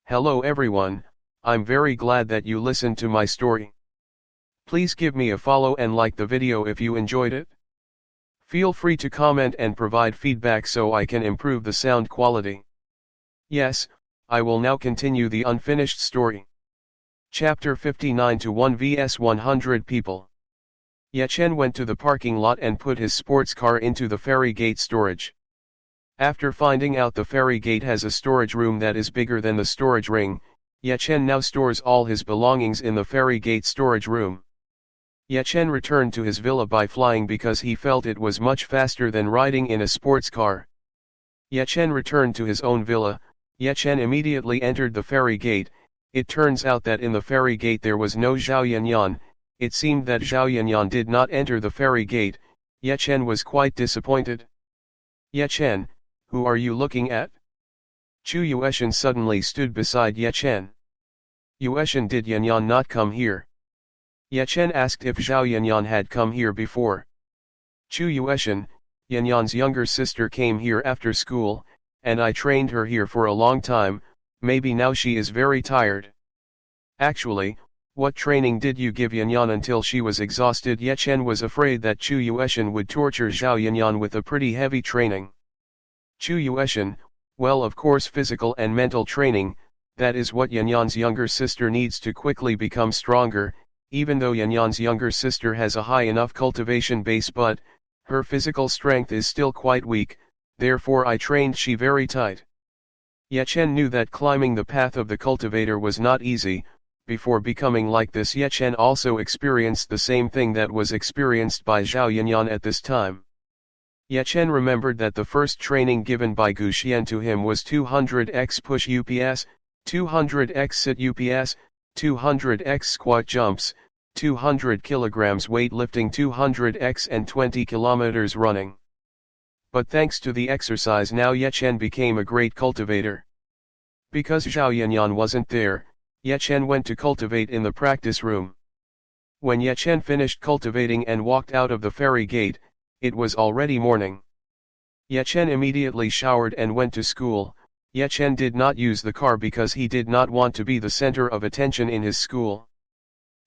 Hello everyone, I'm very glad that you listened to my story. Please give me a follow and like the video if you enjoyed it. Feel free to comment and provide feedback so I can improve the sound quality. Yes, I will now continue the unfinished story. Chapter 59 to 1 vs 100 people. Yechen went to the parking lot and put his sports car into the ferry gate storage. After finding out the ferry gate has a storage room that is bigger than the storage ring, Yechen now stores all his belongings in the ferry gate storage room. Yechen returned to his villa by flying because he felt it was much faster than riding in a sports car. Yechen returned to his own villa. Yechen immediately entered the ferry gate. It turns out that in the ferry gate there was no Zhao Yanyan. It seemed that Zhao Yanyan did not enter the ferry gate. Yechen was quite disappointed. Yechen, who are you looking at? Chu Yueshan suddenly stood beside Yechen. Yueshan, did Yanyan not come here? Yechen asked if Zhao Yanyan had come here before. Chu Yueshan, Yanyan's younger sister came here after school, and I trained her here for a long time. Maybe now she is very tired. Actually, what training did you give Yanyan until she was exhausted? Yechen was afraid that Chu Yueshan would torture Zhao Yanyan with a pretty heavy training. Chu Yueshan, well, of course, physical and mental training. That is what Yanyan's younger sister needs to quickly become stronger. Even though Yanyan's younger sister has a high enough cultivation base, but her physical strength is still quite weak, therefore I trained she very tight. Yechen knew that climbing the path of the cultivator was not easy. Before becoming like this, Yechen also experienced the same thing that was experienced by Zhao Yanyan at this time. Yechen remembered that the first training given by Gu Xian to him was 200x push UPS, 200x sit UPS, 200x squat jumps, 200 kilograms weight lifting, 200x and 20 kilometers running. But thanks to the exercise, now Yechen became a great cultivator. Because Zhao Yanyan wasn't there, Yechen went to cultivate in the practice room. When Yechen finished cultivating and walked out of the ferry gate, it was already morning. Yechen immediately showered and went to school. Yechen did not use the car because he did not want to be the center of attention in his school.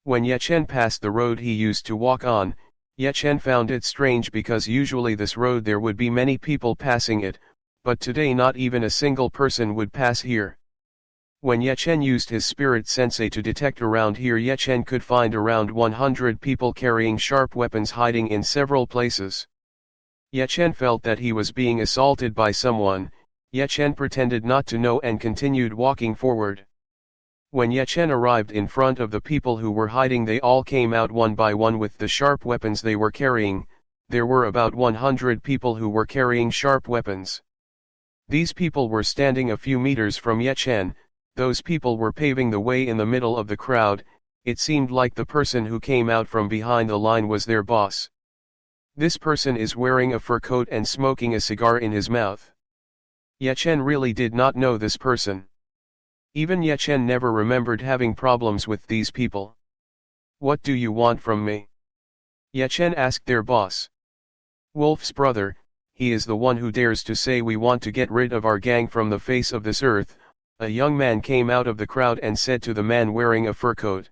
When Yechen passed the road he used to walk on, Yechen found it strange because usually this road there would be many people passing it, but today not even a single person would pass here. When Yechen used his spirit sensei to detect around here, Yechen could find around 100 people carrying sharp weapons hiding in several places. Yechen felt that he was being assaulted by someone. Yechen pretended not to know and continued walking forward. When Yechen arrived in front of the people who were hiding, they all came out one by one with the sharp weapons they were carrying. There were about 100 people who were carrying sharp weapons. These people were standing a few meters from Yechen. Those people were paving the way in the middle of the crowd. It seemed like the person who came out from behind the line was their boss. This person is wearing a fur coat and smoking a cigar in his mouth. Yechen really did not know this person. Even Yechen never remembered having problems with these people. What do you want from me? Yechen asked their boss. Wolf's brother, he is the one who dares to say we want to get rid of our gang from the face of this earth. A young man came out of the crowd and said to the man wearing a fur coat.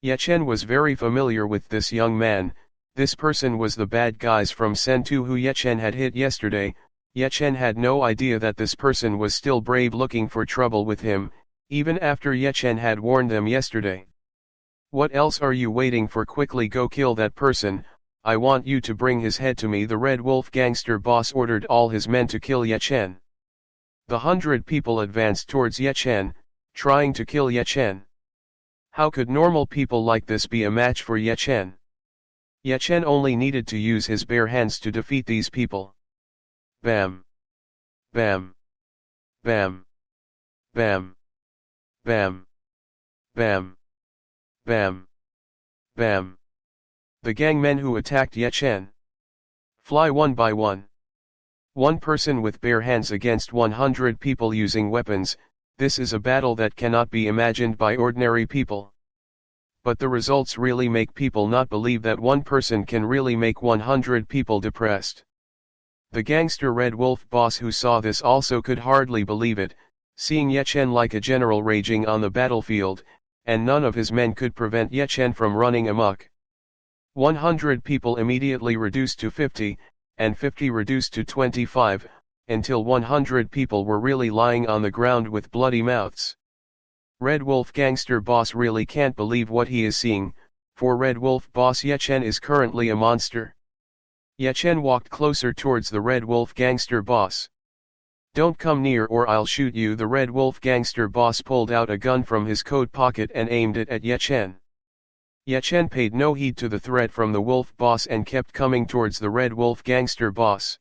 Yechen was very familiar with this young man. This person was the bad guys from Sentu who Yechen had hit yesterday. Yechen had no idea that this person was still brave, looking for trouble with him, even after Yechen had warned them yesterday. What else are you waiting for? Quickly go kill that person. I want you to bring his head to me. The Red Wolf gangster boss ordered all his men to kill Yechen. The 100 people advanced towards Yechen, trying to kill Yechen. How could normal people like this be a match for Yechen? Yechen only needed to use his bare hands to defeat these people. Bam! Bam! Bam! Bam! Bam! Bam! Bam! Bam! The gangmen who attacked Yechen fly one by one. One person with bare hands against 100 people using weapons. This is a battle that cannot be imagined by ordinary people. But the results really make people not believe that one person can really make 100 people depressed. The gangster Red Wolf boss who saw this also could hardly believe it. Seeing Ye Chen like a general raging on the battlefield, and none of his men could prevent Ye Chen from running amok. 100 people immediately reduced to 50, and 50 reduced to 25, until 100 people were really lying on the ground with bloody mouths. Red Wolf gangster boss really can't believe what he is seeing, for Red Wolf boss Ye Chen is currently a monster. Ye Chen walked closer towards the Red Wolf gangster boss. "Don't come near or I'll shoot you." The Red Wolf gangster boss pulled out a gun from his coat pocket and aimed it at Ye Chen. Ye Chen paid no heed to the threat from the Wolf boss and kept coming towards the Red Wolf gangster boss.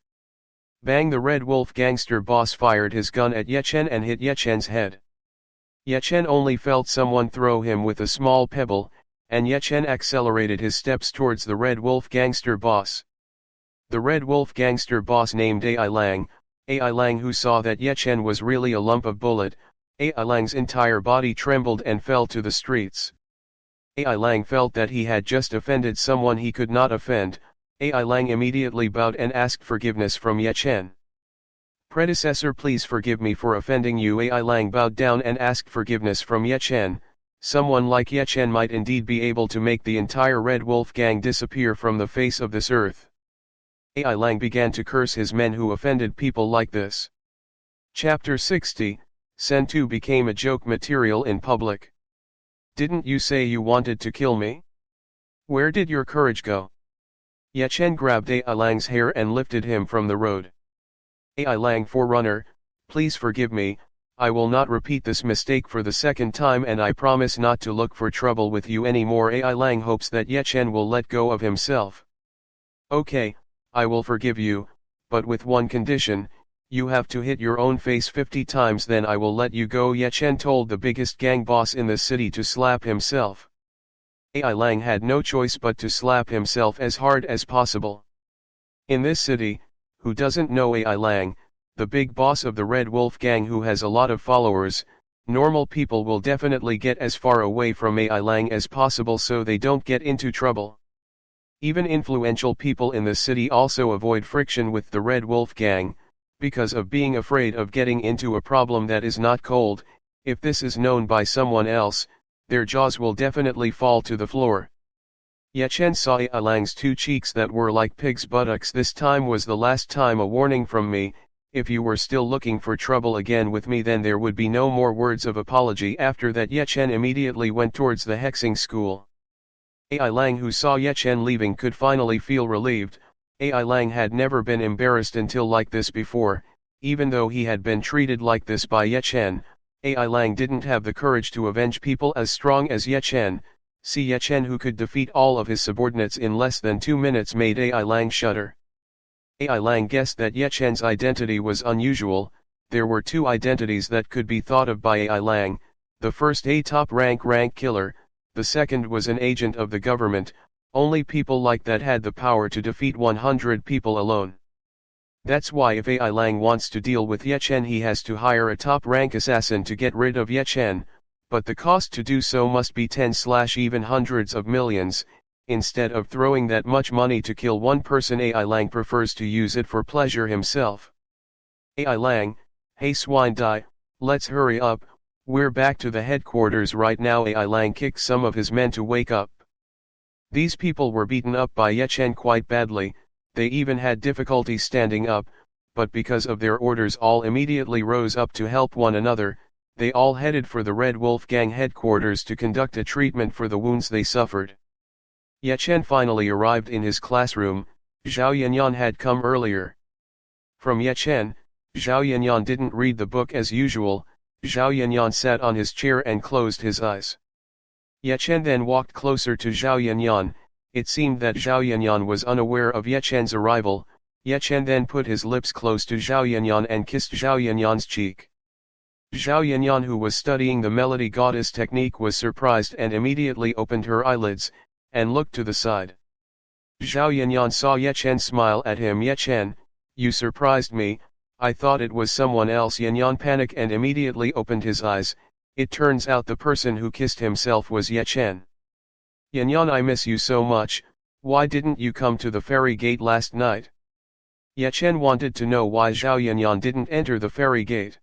Bang! The Red Wolf gangster boss fired his gun at Ye Chen and hit Ye Chen's head. Ye Chen only felt someone throw him with a small pebble, and Ye Chen accelerated his steps towards the Red Wolf gangster boss. The Red Wolf gangster boss named Ai Lang, Ai Lang, who saw that Ye Chen was really a lump of bullet. Ai Lang's entire body trembled and fell to the streets. Ai Lang felt that he had just offended someone he could not offend. Ai Lang immediately bowed and asked forgiveness from Ye Chen. "Predecessor, please forgive me for offending you." Ai Lang bowed down and asked forgiveness from Ye Chen. Someone like Ye Chen might indeed be able to make the entire Red Wolf gang disappear from the face of this earth. Ai Lang began to curse his men who offended people like this. Chapter 60, Sentu became a joke material in public. "Didn't you say you wanted to kill me? Where did your courage go?" Ye Chen grabbed Ai Lang's hair and lifted him from the road. "Ai Lang, Forerunner, please forgive me. I will not repeat this mistake for the second time, and I promise not to look for trouble with you anymore." Ai Lang hopes that Ye Chen will let go of himself. "Okay, I will forgive you, but with one condition: you have to hit your own face 50 times, then I will let you go." Ye Chen told the biggest gang boss in the city to slap himself. Ai Lang had no choice but to slap himself as hard as possible. In this city, who doesn't know Ai Lang, the big boss of the Red Wolf gang, who has a lot of followers? Normal people will definitely get as far away from Ai Lang as possible so they don't get into trouble. Even influential people in the city also avoid friction with the Red Wolf gang, because of being afraid of getting into a problem that is not cold. If this is known by someone else, their jaws will definitely fall to the floor. Ye Chen saw Ai Lang's two cheeks that were like pig's buttocks. "This time was the last time. A warning from me: if you were still looking for trouble again with me, then there would be no more words of apology." After that, Ye Chen immediately went towards the hexing school. Ai Lang, who saw Ye Chen leaving, could finally feel relieved. Ai Lang had never been embarrassed until like this before. Even though he had been treated like this by Ye Chen, Ai Lang didn't have the courage to avenge people as strong as Ye Chen. See, Ye Chen, who could defeat all of his subordinates in less than 2 minutes, made Ai Lang shudder. Ai Lang guessed that Ye Chen's identity was unusual. There were two identities that could be thought of by Ai Lang: the first, a top rank killer; the second was an agent of the government. Only people like that had the power to defeat 100 people alone. That's why if Ai Lang wants to deal with Ye Chen, he has to hire a top rank assassin to get rid of Ye Chen, but the cost to do so must be 10/even hundreds of millions. Instead of throwing that much money to kill one person, Ai Lang prefers to use it for pleasure himself. "Ai Lang, hey swine die, let's hurry up, we're back to the headquarters right now." Ai Lang kicked some of his men to wake up. These people were beaten up by Ye Chen quite badly. They even had difficulty standing up, but because of their orders all immediately rose up to help one another. They all headed for the Red Wolf gang headquarters to conduct a treatment for the wounds they suffered. Ye Chen finally arrived in his classroom. Zhao Yanyan had come earlier. From Ye Chen, Zhao Yanyan didn't read the book as usual. Zhao Yanyan sat on his chair and closed his eyes. Ye Chen then walked closer to Zhao Yanyan. It seemed that Zhao Yanyan was unaware of Ye Chen's arrival. Ye Chen then put his lips close to Zhao Yanyan and kissed Zhao Yanyan's cheek. Zhao Yanyan, who was studying the melody goddess technique, was surprised and immediately opened her eyelids, and looked to the side. Zhao Yanyan saw Ye Chen smile at him. "Ye Chen, you surprised me. I thought it was someone else." Yanyan panicked and immediately opened his eyes. It turns out the person who kissed himself was Ye Chen. "Yanyan, I miss you so much. Why didn't you come to the ferry gate last night?" Ye Chen wanted to know why Zhao Yanyan didn't enter the ferry gate.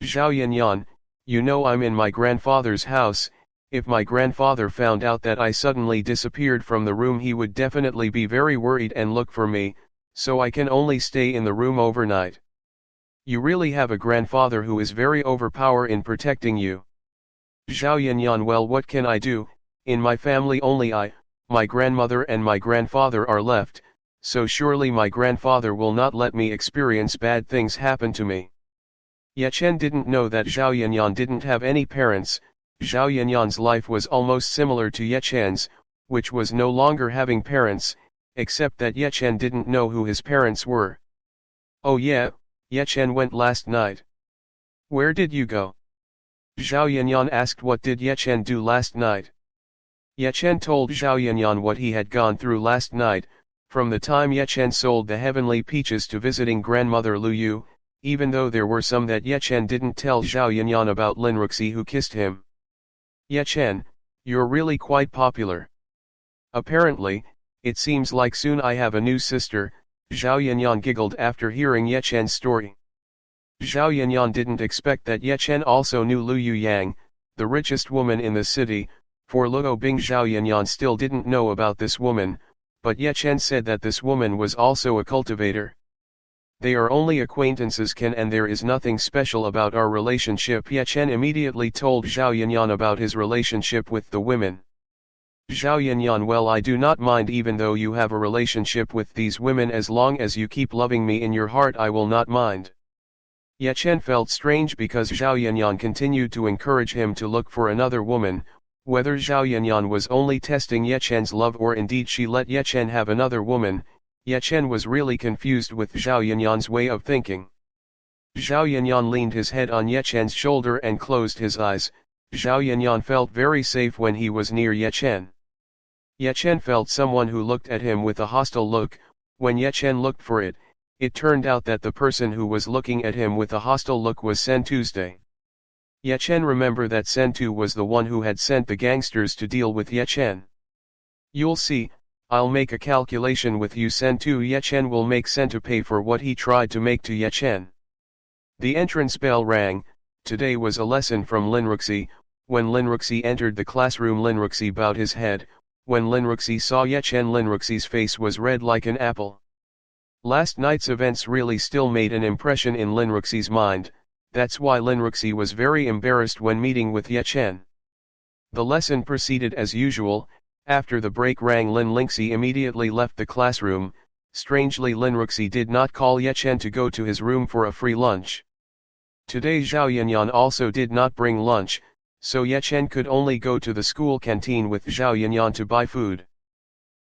Zhao Yanyan, you know I'm in my grandfather's house. If my grandfather found out that I suddenly disappeared from the room, he would definitely be very worried and look for me, so I can only stay in the room overnight. You really have a grandfather who is very overpower in protecting you. Zhao Yanyan, well, what can I do? In my family only I, my grandmother and my grandfather are left, so surely my grandfather will not let me experience bad things happen to me. Ye Chen didn't know that Zhao Yanyan didn't have any parents. Zhao Yanyan's life was almost similar to Ye Chen's, which was no longer having parents, except that Ye Chen didn't know who his parents were. Oh yeah, Ye Chen went last night. Where did you go? Zhao Yanyan asked. What did Ye Chen do last night? Ye Chen told Zhao Yanyan what he had gone through last night, from the time Ye Chen sold the heavenly peaches to visiting grandmother Lu Yu, even though there were some that Ye Chen didn't tell Zhao Yanyan about Linruxi who kissed him. Ye Chen, you're really quite popular. Apparently, it seems like soon I have a new sister. Zhao Yanyan giggled after hearing Ye Chen's story. Zhao Yanyan didn't expect that Ye Chen also knew Lu Yu Yang, the richest woman in the city. For Luo Bing, Zhao Yanyan still didn't know about this woman, but Ye Chen said that this woman was also a cultivator. They are only acquaintances, Ken, and there is nothing special about our relationship. Ye Chen immediately told Zhao Yanyan about his relationship with the women. Zhao Yanyan, well, I do not mind even though you have a relationship with these women, as long as you keep loving me in your heart I will not mind. Ye Chen felt strange because Zhao Yanyan continued to encourage him to look for another woman. Whether Zhao Yanyan was only testing Ye Chen's love or indeed she let Ye Chen have another woman, Ye Chen was really confused with Zhao Yanyan's way of thinking. Zhao Yanyan leaned his head on Ye Chen's shoulder and closed his eyes. Zhao Yanyan felt very safe when he was near Ye Chen. Ye Chen felt someone who looked at him with a hostile look. When Ye Chen looked for it, it turned out that the person who was looking at him with a hostile look was Sen Tuesday. Ye Chen remembered that Sen Tu was the one who had sent the gangsters to deal with Ye Chen. You'll see, I'll make a calculation with you, Sen Tu. Ye Chen will make Sen Tu pay for what he tried to make to Ye Chen. The entrance bell rang. Today was a lesson from Linruxi. When Linruxi entered the classroom, Linruxi bowed his head. When Linruxi saw Ye Chen, Linruxi's face was red like an apple. Last night's events really still made an impression in Linruxi's mind. That's why Linruxi was very embarrassed when meeting with Ye Chen. The lesson proceeded as usual. After the break rang, Linruxi immediately left the classroom. Strangely, Linruxi did not call Ye Chen to go to his room for a free lunch. Today Zhao Yanyan also did not bring lunch, so Ye Chen could only go to the school canteen with Zhao Yanyan to buy food.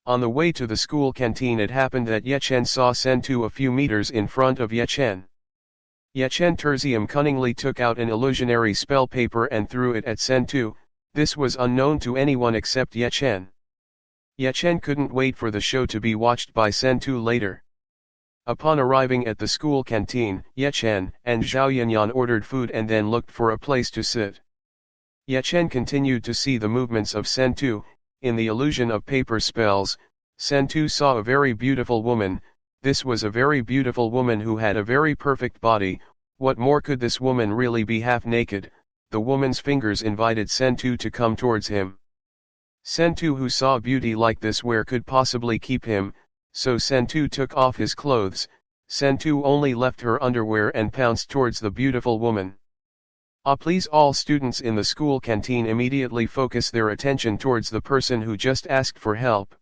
On the way to the school canteen, it happened that Ye Chen saw Sen Tu a few meters in front of Ye Chen. Ye Chen Terzium cunningly took out an illusionary spell paper and threw it at Sen Tu. This was unknown to anyone except Ye Chen. Ye Chen couldn't wait for the show to be watched by Sen Tu later. Upon arriving at the school canteen, Ye Chen and Zhao Yanyan ordered food and then looked for a place to sit. Ye Chen continued to see the movements of Sen Tu. In the illusion of paper spells, Sen Tu saw a very beautiful woman. This was a very beautiful woman who had a very perfect body. What more could this woman really be? Half naked, the woman's fingers invited Sen Tu to come towards him. Sen Tu, who saw beauty like this, where could possibly keep him, so Sen Tu took off his clothes. Sen Tu only left her underwear and pounced towards the beautiful woman. Please, all students in the school canteen immediately focus their attention towards the person who just asked for help.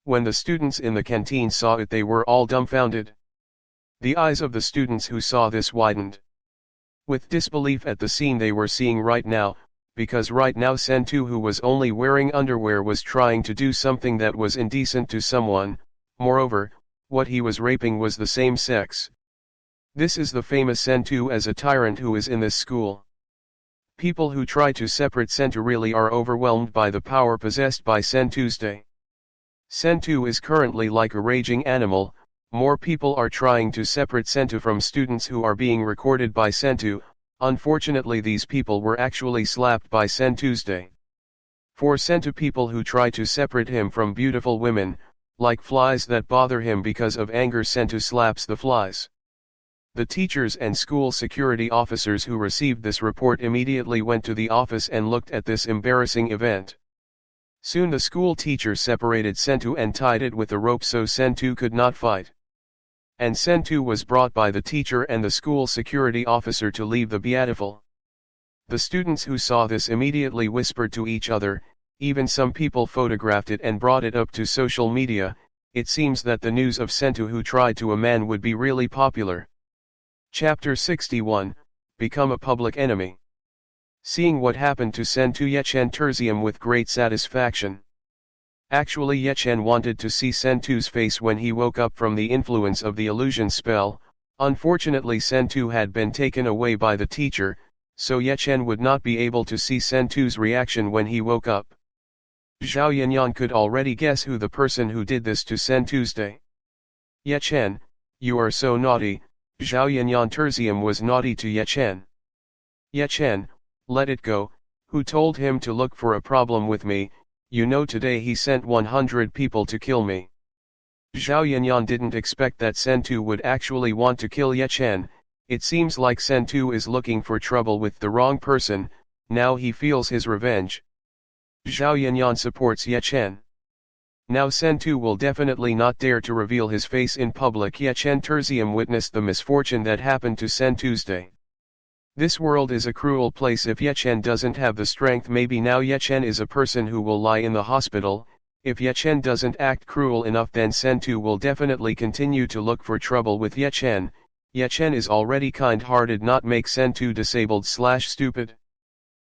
When the students in the canteen saw it, they were all dumbfounded. The eyes of the students who saw this widened with disbelief at the scene they were seeing right now, because right now Sen Tu, who was only wearing underwear, was trying to do something that was indecent to someone. Moreover, what he was raping was the same sex. This is the famous Sen Tu as a tyrant who is in this school. People who try to separate Sen Tu really are overwhelmed by the power possessed by Sen Tuesday. Sen Tu is currently like a raging animal. More people are trying to separate Sen Tu from students who are being recorded by Sen Tu. Unfortunately, these people were actually slapped by Sen Tuesday. For Sen Tu, people who try to separate him from beautiful women, like flies that bother him because of anger, Sen Tu slaps the flies. The teachers and school security officers who received this report immediately went to the office and looked at this embarrassing event. Soon the school teacher separated Sentu and tied it with a rope so Sentu could not fight. And Sentu was brought by the teacher and the school security officer to leave the beautiful. The students who saw this immediately whispered to each other, even some people photographed it and brought it up to social media. It seems that the news of Sentu who tried to a man would be really popular. Chapter 61, Become a Public Enemy. Seeing what happened to Sentu Yechen Terzium with great satisfaction. Actually Yechen wanted to see Sentu's face when he woke up from the influence of the illusion spell. Unfortunately Sentu had been taken away by the teacher, so Yechen would not be able to see Sentu's reaction when he woke up. Zhao Yanyan could already guess who the person who did this to Sentu's day. Yechen, you are so naughty. Zhao Yanyan Terzium was naughty to Yechen. Yechen, let it go. Who told him to look for a problem with me? You know today he sent 100 people to kill me. Zhao Yanyan didn't expect that Sentu would actually want to kill Yechen. It seems like Sentu is looking for trouble with the wrong person. Now he feels his revenge. Zhao Yanyan supports Yechen. Now Sentu will definitely not dare to reveal his face in public. Yechen Terzium witnessed the misfortune that happened to Sentu's day. This world is a cruel place. If Yechen doesn't have the strength, maybe now Yechen is a person who will lie in the hospital. If Yechen doesn't act cruel enough, then Sentu will definitely continue to look for trouble with Yechen. Yechen is already kind-hearted, not make Sentu disabled/stupid.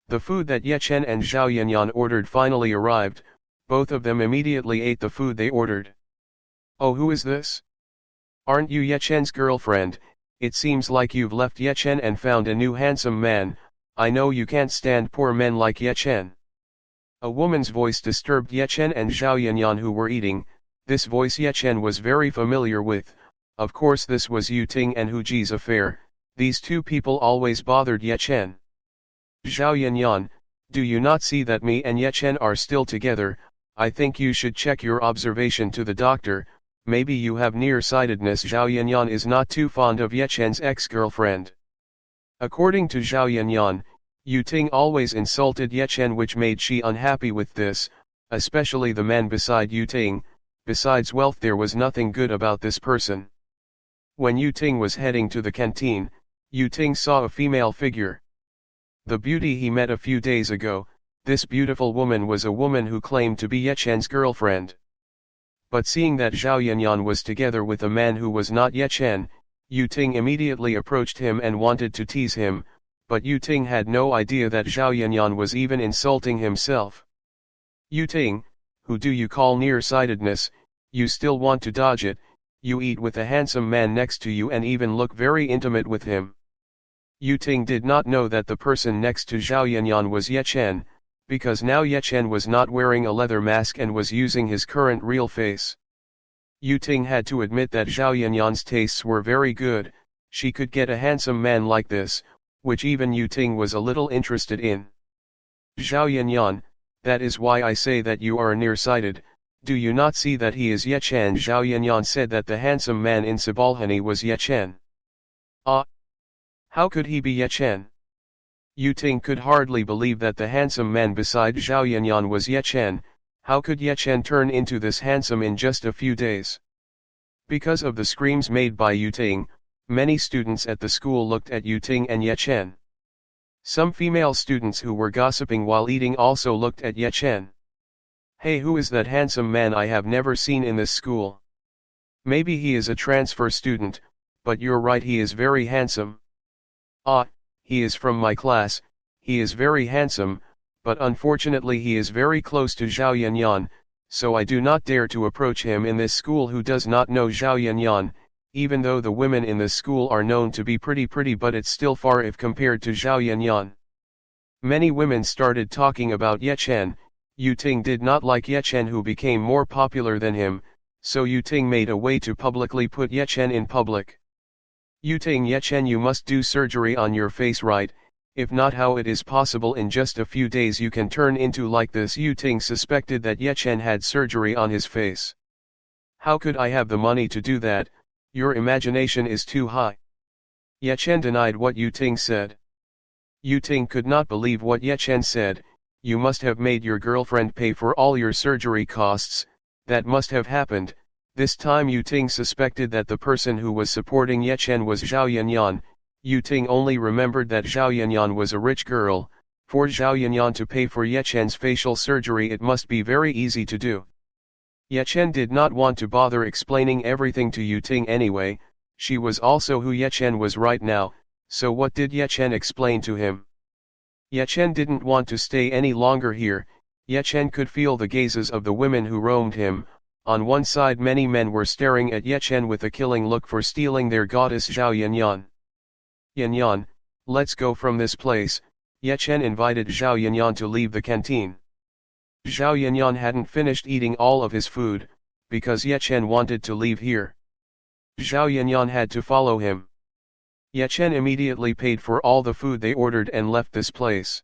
The food that Yechen and Zhao Yanyan ordered finally arrived. Both of them immediately ate the food they ordered. Oh, who is this? Aren't you Yechen's girlfriend? It seems like you've left Yechen and found a new handsome man. I know you can't stand poor men like Yechen. A woman's voice disturbed Yechen and Zhao Yanyan who were eating. This voice Yechen was very familiar with. Of course this was Yu Ting and Hu Ji's affair. These two people always bothered Yechen. Zhao Yanyan, do you not see that me and Yechen are still together? I think you should check your observation to the doctor. Maybe you have nearsightedness. Zhao Yanyan is not too fond of Yechen's ex-girlfriend. According to Zhao Yanyan, Yu Ting always insulted Yechen, which made she unhappy with this, especially the man beside Yu Ting. Besides wealth, there was nothing good about this person. When Yu Ting was heading to the canteen, Yu Ting saw a female figure. The beauty he met a few days ago. This beautiful woman was a woman who claimed to be Yechen's girlfriend. But seeing that Zhao Yanyan was together with a man who was not Yechen, Yu Ting immediately approached him and wanted to tease him, but Yu Ting had no idea that Zhao Yanyan was even insulting himself. Yu Ting, who do you call nearsightedness? You still want to dodge it? You eat with a handsome man next to you and even look very intimate with him. Yu Ting did not know that the person next to Zhao Yanyan was Yechen, because now Yechen was not wearing a leather mask and was using his current real face. Yu Ting had to admit that Zhao Yanyan's tastes were very good. She could get a handsome man like this, which even Yu Ting was a little interested in. Zhao Yanyan, that is why I say that you are nearsighted. Do you not see that he is Yechen? Zhao Yanyan said that the handsome man in Sabalhani was Yechen. Ah! How could he be Yechen? Yu Ting could hardly believe that the handsome man beside Zhao Yanyan was Yechen. How could Yechen turn into this handsome in just a few days? Because of the screams made by Yu Ting, many students at the school looked at Yu Ting and Yechen. Some female students who were gossiping while eating also looked at Yechen. Hey, who is that handsome man? I have never seen in this school. Maybe he is a transfer student, but you're right, he is very handsome. Ah, he is from my class. He is very handsome, but unfortunately he is very close to Zhao Yanyan, so I do not dare to approach him in this school who does not know Zhao Yanyan, even though the women in this school are known to be pretty, but it's still far if compared to Zhao Yanyan. Many women started talking about Yechen. Yu Ting did not like Yechen, who became more popular than him, so Yu Ting made a way to publicly put Yechen in public. Yu Ting, Yechen, you must do surgery on your face, right? If not, how it is possible in just a few days you can turn into like this? Yu Ting suspected that Yechen had surgery on his face. How could I have the money to do that? Your imagination is too high. Ye Chen denied what Yu Ting said. Yu Ting could not believe what Ye Chen said. You must have made your girlfriend pay for all your surgery costs. That must have happened. This time Yu Ting suspected that the person who was supporting Ye Chen was Zhao Yanyan. Yu Ting only remembered that Zhao Yanyan was a rich girl. For Zhao Yanyan to pay for Ye Chen's facial surgery, it must be very easy to do. Ye Chen did not want to bother explaining everything to Yu Ting anyway. She was also who Ye Chen was right now, so what did Ye Chen explain to him? Ye Chen didn't want to stay any longer here. Ye Chen could feel the gazes of the women who roamed him. On one side many men were staring at Ye Chen with a killing look for stealing their goddess Zhao Yanyan. Yanyan, let's go from this place. Ye Chen invited Zhao Yanyan to leave the canteen. Zhao Yanyan hadn't finished eating all of his food, because Ye Chen wanted to leave here. Zhao Yanyan had to follow him. Ye Chen immediately paid for all the food they ordered and left this place.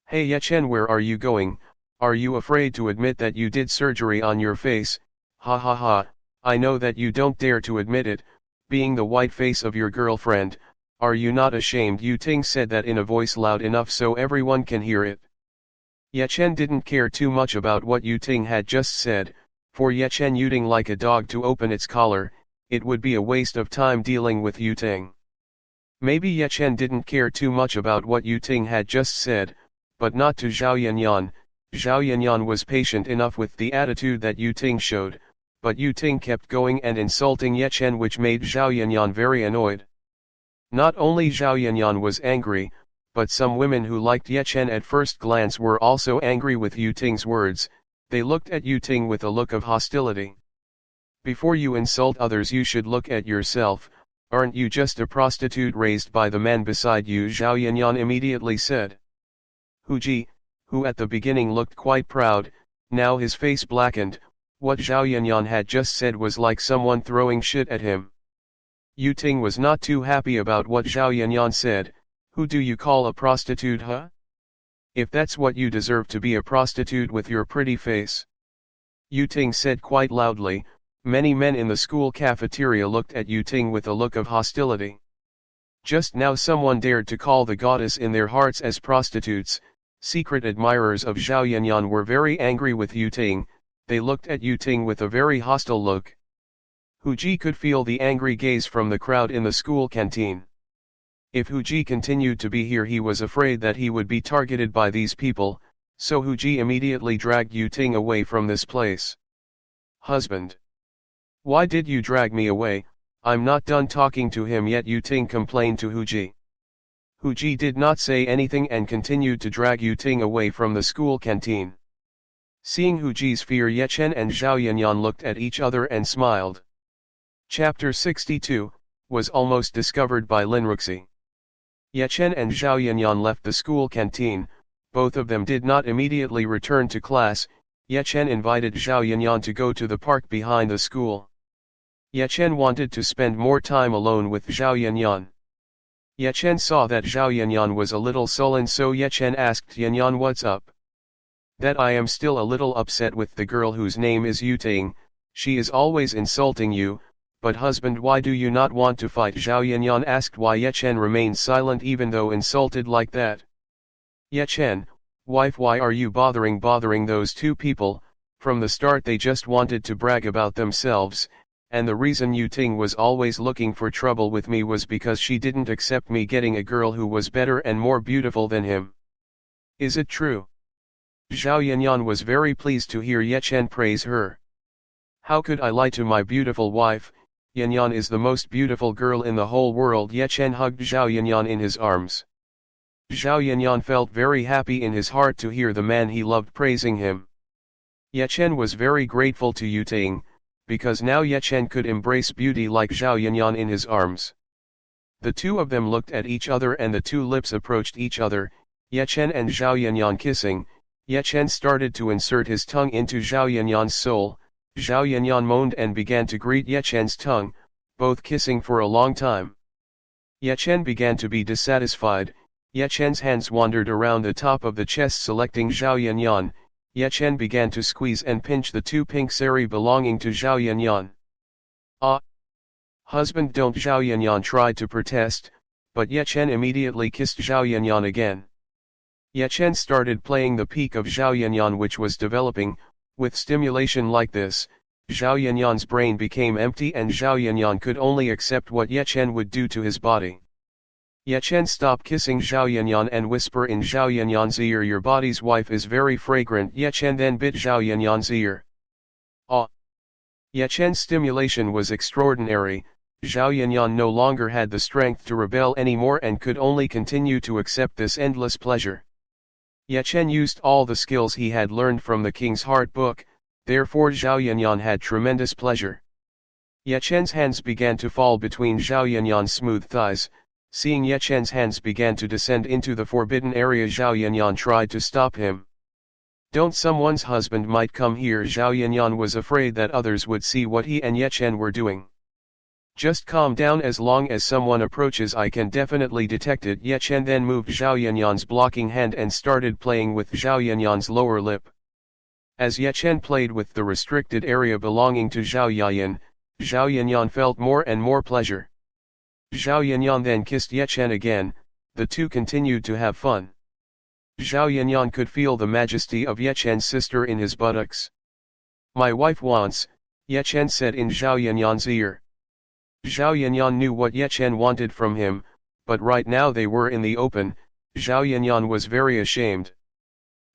Hey Ye Chen, where are you going? Are you afraid to admit that you did surgery on your face? Ha ha ha, I know that you don't dare to admit it, being the white face of your girlfriend. Are you not ashamed? Yu Ting said that in a voice loud enough so everyone can hear it. Ye Chen didn't care too much about what Yu Ting had just said. For Ye Chen Yuting like a dog to open its collar, it would be a waste of time dealing with Yu Ting. Maybe Ye Chen didn't care too much about what Yu Ting had just said, but not to Zhao Yanyan. Zhao Yanyan was patient enough with the attitude that Yu Ting showed, but Yu Ting kept going and insulting Ye Chen, which made Zhao Yanyan very annoyed. Not only Zhao Yanyan was angry, but some women who liked Ye Chen at first glance were also angry with Yu Ting's words. They looked at Yu Ting with a look of hostility. Before you insult others you should look at yourself. Aren't you just a prostitute raised by the man beside you? Zhao Yanyan immediately said. Hu Ji, who at the beginning looked quite proud, now his face blackened. What Zhao Yanyan had just said was like someone throwing shit at him. Yu Ting was not too happy about what Zhao Yanyan said. Who do you call a prostitute, huh? If that's what you deserve, to be a prostitute with your pretty face. Yu Ting said quite loudly. Many men in the school cafeteria looked at Yu Ting with a look of hostility. Just now someone dared to call the goddess in their hearts as prostitutes. Secret admirers of Zhao Yanyan were very angry with Yu Ting. They looked at Yu Ting with a very hostile look. Hu Ji could feel the angry gaze from the crowd in the school canteen. If Hu Ji continued to be here, he was afraid that he would be targeted by these people, so Hu Ji immediately dragged Yu Ting away from this place. Husband. Why did you drag me away? I'm not done talking to him yet, Yu Ting complained to Hu Ji. Hu Ji did not say anything and continued to drag Yu Ting away from the school canteen. Seeing Hu Ji's fear, Ye Chen and Zhao Yanyan looked at each other and smiled. Chapter 62, was almost discovered by Lin Ruxi. Ye Chen and Zhao Yanyan left the school canteen. Both of them did not immediately return to class. Ye Chen invited Zhao Yanyan to go to the park behind the school. Ye Chen wanted to spend more time alone with Zhao Yanyan. Ye Chen saw that Zhao Yanyan was a little sullen, so Ye Chen asked Yanyan, what's up? That I am still a little upset with the girl whose name is Yu Ting. She is always insulting you. But husband, why do you not want to fight? Zhao Yanyan asked. Why? Ye Chen remained silent even though insulted like that. Ye Chen, wife, why are you bothering those two people? From the start they just wanted to brag about themselves, and the reason Yu Ting was always looking for trouble with me was because she didn't accept me getting a girl who was better and more beautiful than him. Is it true? Zhao Yanyan was very pleased to hear Ye Chen praise her. How could I lie to my beautiful wife? Yanyan is the most beautiful girl in the whole world. Ye Chen hugged Zhao Yanyan in his arms. Zhao Yanyan felt very happy in his heart to hear the man he loved praising him. Ye Chen was very grateful to Yu Ting, because now Ye Chen could embrace beauty like Zhao Yanyan in his arms. The two of them looked at each other and the two lips approached each other, Ye Chen and Zhao Yanyan kissing. Ye Chen started to insert his tongue into Zhao Yanyan's soul. Zhao Yanyan moaned and began to greet Ye Chen's tongue, both kissing for a long time. Ye Chen began to be dissatisfied. Ye Chen's hands wandered around the top of the chest selecting Zhao Yanyan. Ye Chen began to squeeze and pinch the two pink sari belonging to Zhao Yanyan. Ah! Husband, don't, Zhao Yanyan tried to protest, but Ye Chen immediately kissed Zhao Yanyan again. Ye Chen started playing the peak of Zhao Yanyan, which was developing. With stimulation like this, Zhao Yanyan's brain became empty and Zhao Yanyan could only accept what Ye Chen would do to his body. Ye Chen stopped kissing Zhao Yanyan and whisper in Zhao Yanyan's ear, "Your body's wife is very fragrant." Ye Chen then bit Zhao Yanyan's ear. Ah! Ye Chen's stimulation was extraordinary. Zhao Yanyan no longer had the strength to rebel anymore and could only continue to accept this endless pleasure. Ye Chen used all the skills he had learned from the King's Heart book, therefore Zhao Yanyan had tremendous pleasure. Ye Chen's hands began to fall between Zhao Yanyan's smooth thighs. Seeing Ye Chen's hands began to descend into the forbidden area, Zhao Yanyan tried to stop him. "Don't, someone's husband might come here." Zhao Yanyan was afraid that others would see what he and Ye Chen were doing. "Just calm down, as long as someone approaches I can definitely detect it." Ye Chen then moved Zhao Yanyan's blocking hand and started playing with Zhao Yanyan's lower lip. As Ye Chen played with the restricted area belonging to Zhao Yanyan, Zhao Yanyan felt more and more pleasure. Zhao Yanyan then kissed Ye Chen again. The two continued to have fun. Zhao Yanyan could feel the majesty of Ye Chen's sister in his buttocks. "My wife wants," Ye Chen said in Zhao Yanyan's ear. Zhao Yanyan knew what Ye Chen wanted from him, but right now they were in the open. Zhao Yanyan was very ashamed.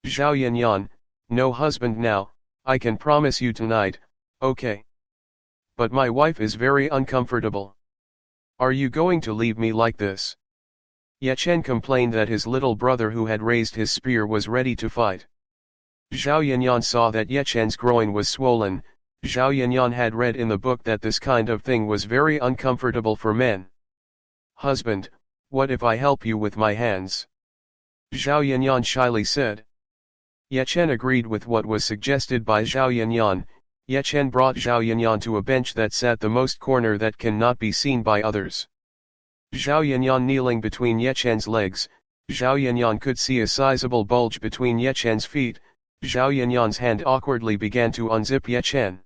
"Zhao Yanyan, no husband now, I can promise you tonight, okay? But my wife is very uncomfortable. Are you going to leave me like this?" Ye Chen complained that his little brother who had raised his spear was ready to fight. Zhao Yanyan saw that Ye Chen's groin was swollen. Zhao Yanyan had read in the book that this kind of thing was very uncomfortable for men. "Husband, what if I help you with my hands?" Zhao Yanyan shyly said. Ye Chen agreed with what was suggested by Zhao Yanyan. Ye Chen brought Zhao Yanyan to a bench that sat the most corner that cannot be seen by others. Zhao Yanyan kneeling between Ye Chen's legs, Zhao Yanyan could see a sizable bulge between Ye Chen's feet. Zhao Yanyan's hand awkwardly began to unzip Ye Chen.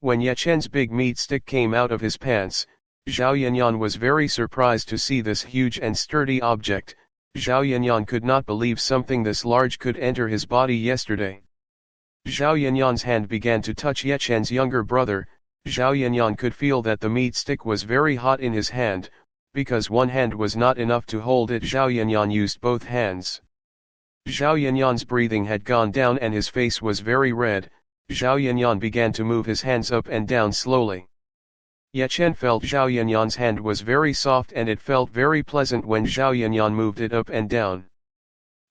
When Ye Chen's big meat stick came out of his pants, Zhao Yanyan was very surprised to see this huge and sturdy object. Zhao Yanyan could not believe something this large could enter his body yesterday. Zhao Yanyan's hand began to touch Ye Chen's younger brother. Zhao Yanyan could feel that the meat stick was very hot in his hand. Because one hand was not enough to hold it, Zhao Yanyan used both hands. Zhao Yanyan's breathing had gone down and his face was very red. Zhao Yanyan began to move his hands up and down slowly. Ye Chen felt Zhao Yanyan's hand was very soft and it felt very pleasant when Zhao Yanyan moved it up and down.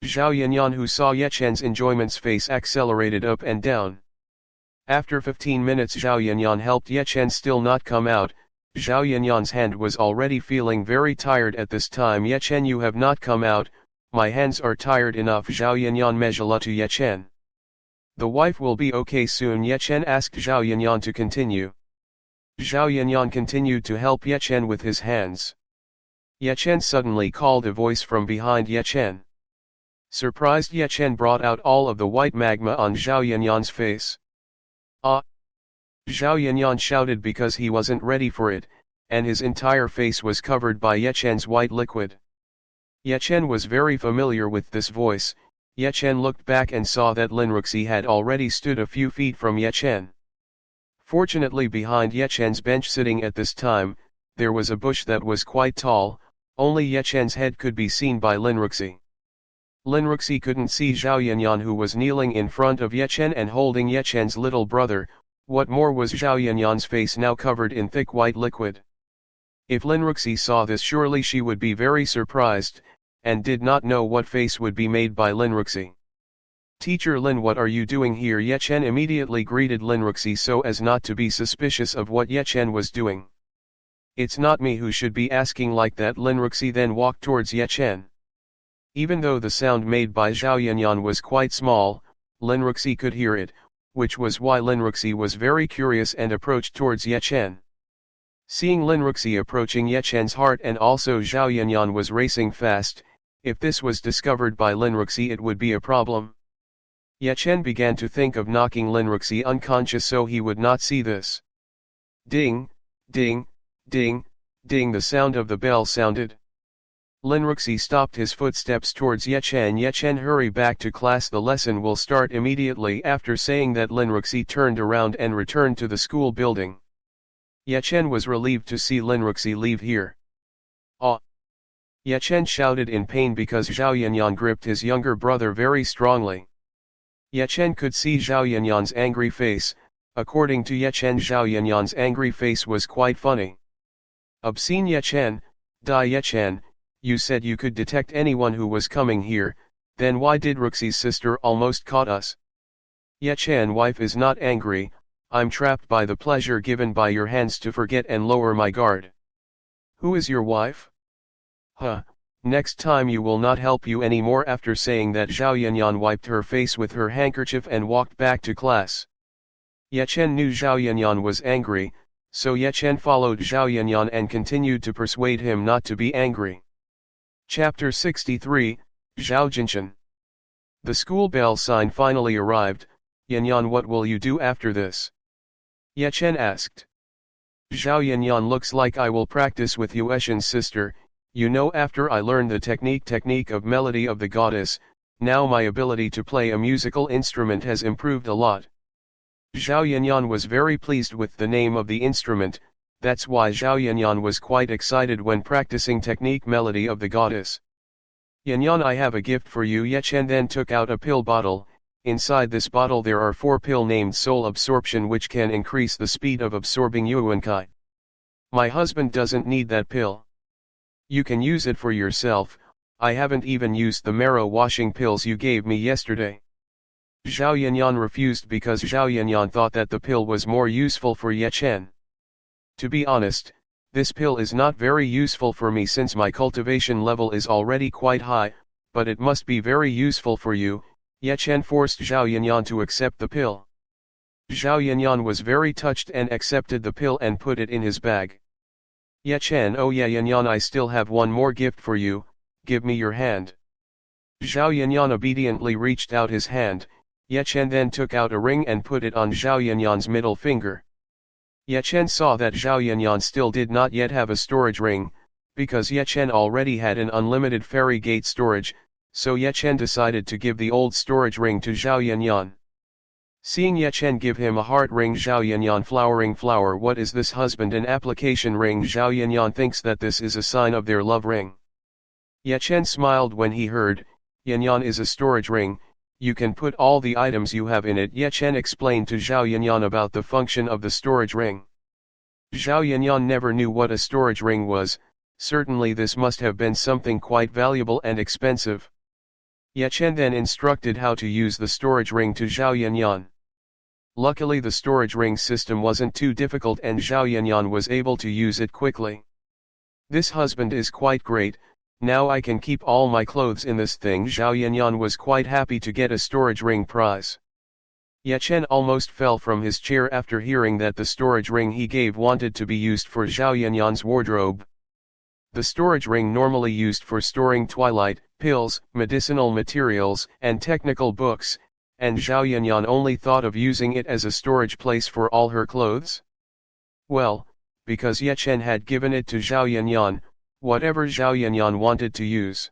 Zhao Yanyan, who saw Ye Chen's enjoyment's face, accelerated up and down. After 15 minutes Zhao Yanyan helped Ye Chen still not come out. Zhao Yanyan's hand was already feeling very tired at this time. "Ye Chen, you have not come out, my hands are tired enough." Zhao Yanyan measured to Ye Chen. "The wife will be okay soon." Ye Chen asked Zhao Yanyan to continue. Zhao Yanyan continued to help Ye Chen with his hands. Ye Chen suddenly called a voice from behind Ye Chen. Surprised, Ye Chen brought out all of the white magma on Zhao Yanyan's face. "Ah!" Zhao Yanyan shouted because he wasn't ready for it, and his entire face was covered by Ye Chen's white liquid. Ye Chen was very familiar with this voice. Ye Chen looked back and saw that Lin Ruxi had already stood a few feet from Ye Chen. Fortunately, behind Ye Chen's bench sitting at this time, there was a bush that was quite tall. Only Ye Chen's head could be seen by Lin Ruxi. Lin Ruxi couldn't see Zhao Yanyan, who was kneeling in front of Ye Chen and holding Ye Chen's little brother. What more was Zhao Yanyan's face now covered in thick white liquid. If Lin Ruxi saw this, surely she would be very surprised, and did not know what face would be made by Lin Ruxi. "Teacher Lin, what are you doing here?" Ye Chen immediately greeted Lin Ruxi so as not to be suspicious of what Ye Chen was doing. "It's not me who should be asking like that." Lin Ruxi then walked towards Ye Chen. Even though the sound made by Zhao Yanyan was quite small, Lin Ruxi could hear it, which was why Lin Ruxi was very curious and approached towards Ye Chen. Seeing Lin Ruxi approaching, Ye Chen's heart and also Zhao Yanyan was racing fast. If this was discovered by Lin Ruxi, it would be a problem. Ye Chen began to think of knocking Lin Ruxi unconscious so he would not see this. Ding, ding, Ding, ding, the sound of the bell sounded. Linruxi stopped his footsteps towards Yechen. Yechen, hurry back to class, the lesson will start immediately. After saying that, Linruxi turned around and returned to the school building. Yechen was relieved to see Linruxi leave here. Ah! Yechen shouted in pain because Zhao Yanyan gripped his younger brother very strongly. Yechen could see Zhao Yanyan's angry face. According to Yechen, Zhao Yanyan's angry face was quite funny. Obscene Yechen, die Yechen, you said you could detect anyone who was coming here, then why did Ruxi's sister almost caught us? Yechen, wife is not angry, I'm trapped by the pleasure given by your hands to forget and lower my guard. Who is your wife? Huh, next time you will not help you anymore. After saying that, Zhao Yanyan wiped her face with her handkerchief and walked back to class. Yechen knew Zhao Yanyan was angry, so Yechen followed Zhao Yanyan and continued to persuade him not to be angry. Chapter 63, Zhao Jinshan. The school bell sign finally arrived. Yanyan, what will you do after this? Yechen asked. Zhao Yanyan, looks like I will practice with Yueshin's sister. You know, after I learned the technique of melody of the goddess, now my ability to play a musical instrument has improved a lot. Zhao Yanyan was very pleased with the name of the instrument, that's why Zhao Yanyan was quite excited when practicing technique melody of the goddess. Yanyan, I have a gift for you. Yechen then took out a pill bottle. Inside this bottle there are 4 pills named soul absorption, which can increase the speed of absorbing Yuankai. My husband doesn't need that pill. You can use it for yourself. I haven't even used the marrow washing pills you gave me yesterday. Zhao Yanyan refused because Zhao Yanyan thought that the pill was more useful for Yechen. To be honest, this pill is not very useful for me since my cultivation level is already quite high, but it must be very useful for you. Yechen forced Zhao Yanyan to accept the pill. Zhao Yanyan was very touched and accepted the pill and put it in his bag. Yechen, oh yeah Yanyan, I still have one more gift for you, give me your hand. Zhao Yanyan obediently reached out his hand. Yechen then took out a ring and put it on Zhao Yanyan's middle finger. Yechen saw that Zhao Yanyan still did not yet have a storage ring, because Yechen already had an unlimited fairy gate storage, so Yechen decided to give the old storage ring to Zhao Yanyan. Seeing Yechen give him a heart ring, Zhao Yanyan, flowering flower, what is this husband, an application ring? Zhao Yanyan thinks that this is a sign of their love ring. Yechen smiled when he heard, Yanyan is a storage ring, you can put all the items you have in it. Yechen explained to Zhao Yanyan about the function of the storage ring. Zhao Yanyan never knew what a storage ring was, certainly this must have been something quite valuable and expensive. Yechen then instructed how to use the storage ring to Zhao Yanyan. Luckily the storage ring system wasn't too difficult and Zhao Yanyan was able to use it quickly. This husband is quite great, now I can keep all my clothes in this thing. Zhao Yanyan was quite happy to get a storage ring prize. Yechen almost fell from his chair after hearing that the storage ring he gave wanted to be used for Zhao Yanyan's wardrobe. The storage ring normally used for storing twilight, pills, medicinal materials, and technical books, and Zhao Yanyan only thought of using it as a storage place for all her clothes? Well, because Yechen had given it to Zhao Yanyan, whatever Zhao Yanyan wanted to use.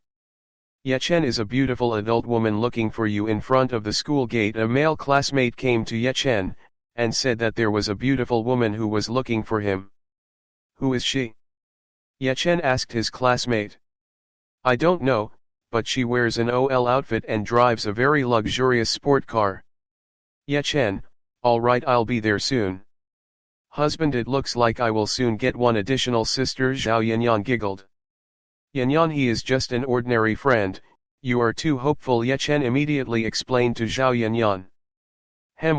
Yechen is a beautiful adult woman looking for you in front of the school gate. A male classmate came to Yechen, and said that there was a beautiful woman who was looking for him. Who is she? Yechen asked his classmate. I don't know, but she wears an OL outfit and drives a very luxurious sport car. Yechen, alright, I'll be there soon. Husband, it looks like I will soon get one additional sister. Zhao Yanyan giggled. Yanyan, he is just an ordinary friend, you are too hopeful. Yechen immediately explained to Zhao Yanyan.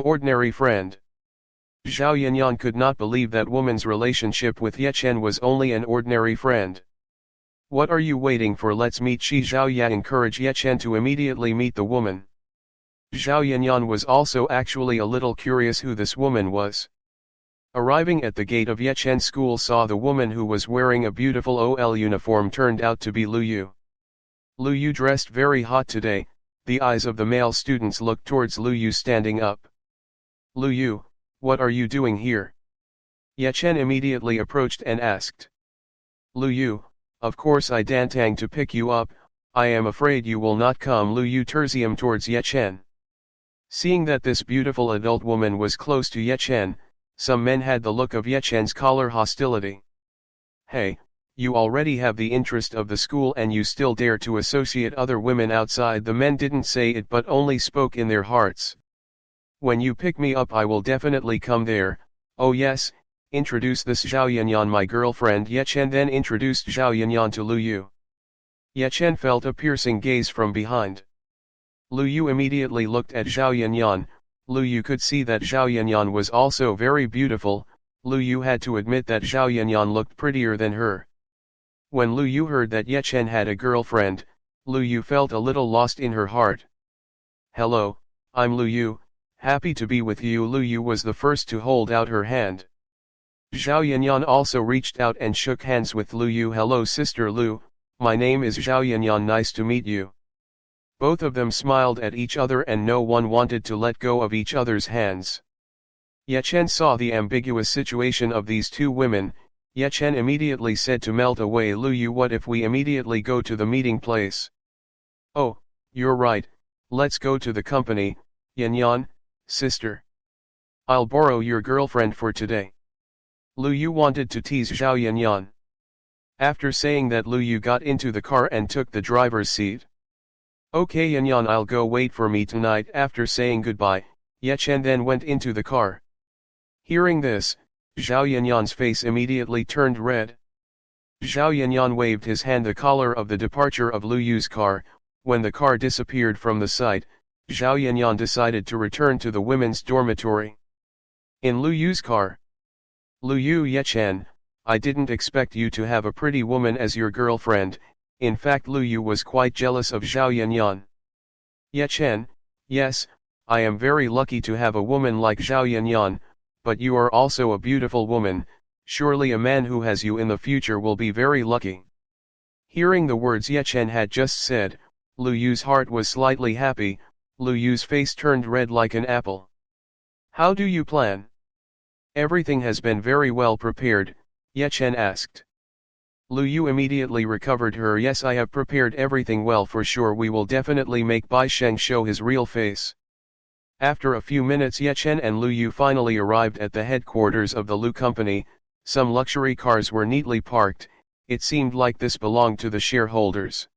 Ordinary friend. Zhao Yanyan could not believe that woman's relationship with Yechen was only an ordinary friend. What are you waiting for? Let's meet. Zhao Yan encouraged Yechen to immediately meet the woman. Zhao Yanyan was also actually a little curious who this woman was. Arriving at the gate of Yechen's school, saw the woman who was wearing a beautiful OL uniform turned out to be Lu Yu. Lu Yu dressed very hot today. The eyes of the male students looked towards Lu Yu standing up. Lu Yu, what are you doing here? Ye Chen immediately approached and asked. Lu Yu, of course I dantang to pick you up, I am afraid you will not come. Lu Yu terzium towards Ye Chen. Seeing that this beautiful adult woman was close to Ye Chen, some men had the look of Ye Chen's collar hostility. Hey, you already have the interest of the school and you still dare to associate other women outside. The men didn't say it but only spoke in their hearts. When you pick me up I will definitely come there. Oh yes, introduce this Zhao Yanyan, my girlfriend. Ye Chen then introduced Zhao Yanyan to Lu Yu. Ye Chen felt a piercing gaze from behind. Lu Yu immediately looked at Zhao Yanyan. Lu Yu could see that Zhao Yanyan was also very beautiful. Lu Yu had to admit that Zhao Yanyan looked prettier than her. When Lu Yu heard that Ye Chen had a girlfriend, Lu Yu felt a little lost in her heart. Hello, I'm Lu Yu, happy to be with you. Lu Yu was the first to hold out her hand. Zhao Yanyan also reached out and shook hands with Lu Yu. Hello sister Lu, my name is Zhao Yanyan, nice to meet you. Both of them smiled at each other and no one wanted to let go of each other's hands. Ye Chen saw the ambiguous situation of these two women. Ye Chen immediately said to melt away Lu Yu, what if we immediately go to the meeting place? Oh, you're right, let's go to the company. Yanyan, sister. I'll borrow your girlfriend for today. Lu Yu wanted to tease Zhao Yanyan. After saying that, Lu Yu got into the car and took the driver's seat. Okay Yanyan, I'll go wait for me tonight. After saying goodbye, Ye Chen then went into the car. Hearing this, Zhao Yanyan's face immediately turned red. Zhao Yanyan waved his hand the collar of the departure of Lu Yu's car. When the car disappeared from the sight, Zhao Yanyan decided to return to the women's dormitory. In Lu Yu's car. Lu Yu, Ye Chen, I didn't expect you to have a pretty woman as your girlfriend. In fact, Lu Yu was quite jealous of Zhao Yanyan. Ye Chen, yes, I am very lucky to have a woman like Zhao Yanyan, but you are also a beautiful woman. Surely a man who has you in the future will be very lucky. Hearing the words Ye Chen had just said, Lu Yu's heart was slightly happy. Lu Yu's face turned red like an apple. How do you plan? Everything has been very well prepared, Ye Chen asked. Lu Yu immediately recovered her. Yes, I have prepared everything well for sure. We will definitely make Bai Sheng show his real face. After a few minutes, Ye Chen and Lu Yu finally arrived at the headquarters of the Lu company. Some luxury cars were neatly parked. It seemed like this belonged to the shareholders.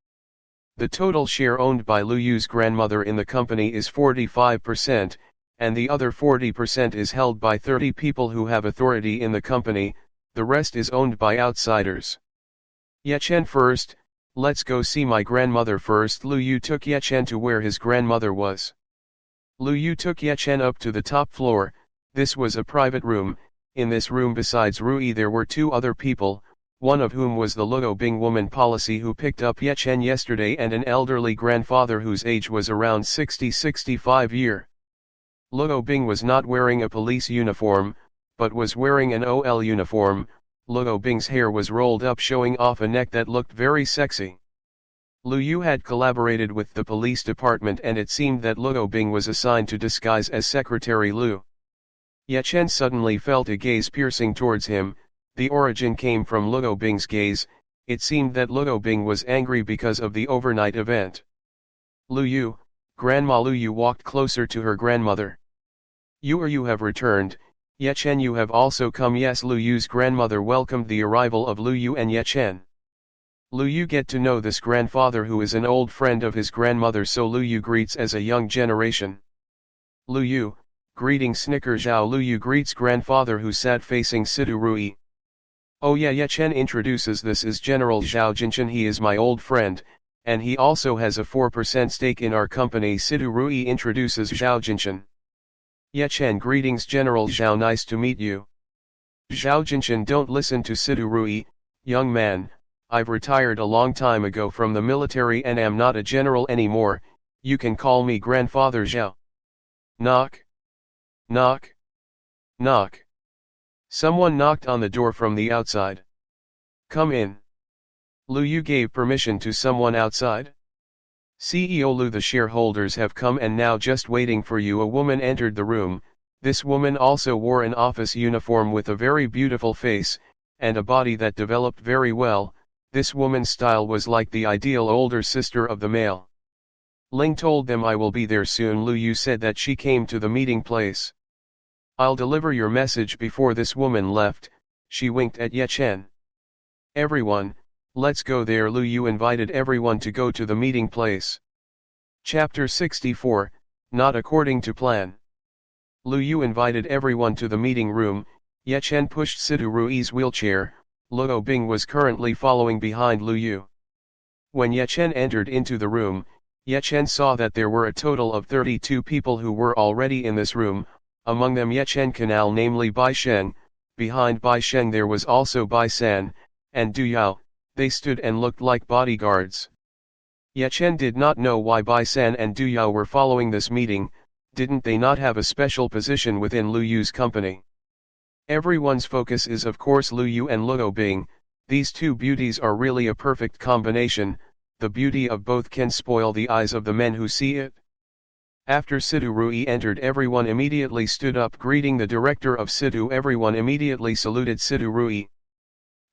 The total share owned by Lu Yu's grandmother in the company is 45%, and the other 40% is held by 30 people who have authority in the company. The rest is owned by outsiders. Ye Chen first, let's go see my grandmother first. Lu Yu took Ye Chen to where his grandmother was. Lu Yu took Ye Chen up to the top floor. This was a private room. In this room besides Rui there were two other people, one of whom was the Luo Bing woman policy who picked up Ye Chen yesterday, and an elderly grandfather whose age was around 60-65 year. Luo Bing was not wearing a police uniform, but was wearing an OL uniform. Luo Bing's hair was rolled up, showing off a neck that looked very sexy. Lu Yu had collaborated with the police department and it seemed that Luo Bing was assigned to disguise as Secretary Lu. Ye Chen suddenly felt a gaze piercing towards him. The origin came from Luo Bing's gaze. It seemed that Luo Bing was angry because of the overnight event. Lu Yu, Grandma. Lu Yu walked closer to her grandmother. You have returned. Ye Chen, you have also come. Yes, Lu Yu's grandmother welcomed the arrival of Lu Yu and Ye Chen. Lu Yu get to know this grandfather who is an old friend of his grandmother, so Lu Yu greets as a young generation. Lu Yu, greeting snicker Zhao. Lu Yu greets grandfather who sat facing Sidu Rui. Oh yeah, Ye Chen introduces, this is General Zhao Jinchen, he is my old friend, and he also has a 4% stake in our company. Sidu Rui introduces Zhao Jinchen. Ye Chen, greetings General Zhao, nice to meet you. Zhao Jinchen, don't listen to Sidu Rui, young man, I've retired a long time ago from the military and am not a general anymore, you can call me Grandfather Zhao. Knock. Knock. Knock. Someone knocked on the door from the outside. Come in. Lu Yu gave permission to someone outside. CEO Lu, the shareholders have come and now just waiting for you. A woman entered the room. This woman also wore an office uniform with a very beautiful face, and a body that developed very well. This woman's style was like the ideal older sister of the male. Ling told them I will be there soon. Lu Yu said that she came to the meeting place. I'll deliver your message. Before this woman left, she winked at Ye Chen. Everyone, let's go there. Lu Yu invited everyone to go to the meeting place. Chapter 64, Not According to Plan. Lu Yu invited everyone to the meeting room. Ye Chen pushed Sidu Rui's wheelchair. Luo Bing was currently following behind Lu Yu. When Ye Chen entered into the room, Ye Chen saw that there were a total of 32 people who were already in this room, among them Ye Chen Canal, namely Bai Sheng. Behind Bai Sheng there was also Bai San, and Du Yao. They stood and looked like bodyguards. Ye Chen did not know why Bai San and Du Yao were following this meeting. Didn't they not have a special position within Lu Yu's company? Everyone's focus is of course Lu Yu and Luo Bing. These two beauties are really a perfect combination. The beauty of both can spoil the eyes of the men who see it. After Sidu Rui entered, everyone immediately stood up greeting the director of Sidu. Everyone immediately saluted Sidu Rui.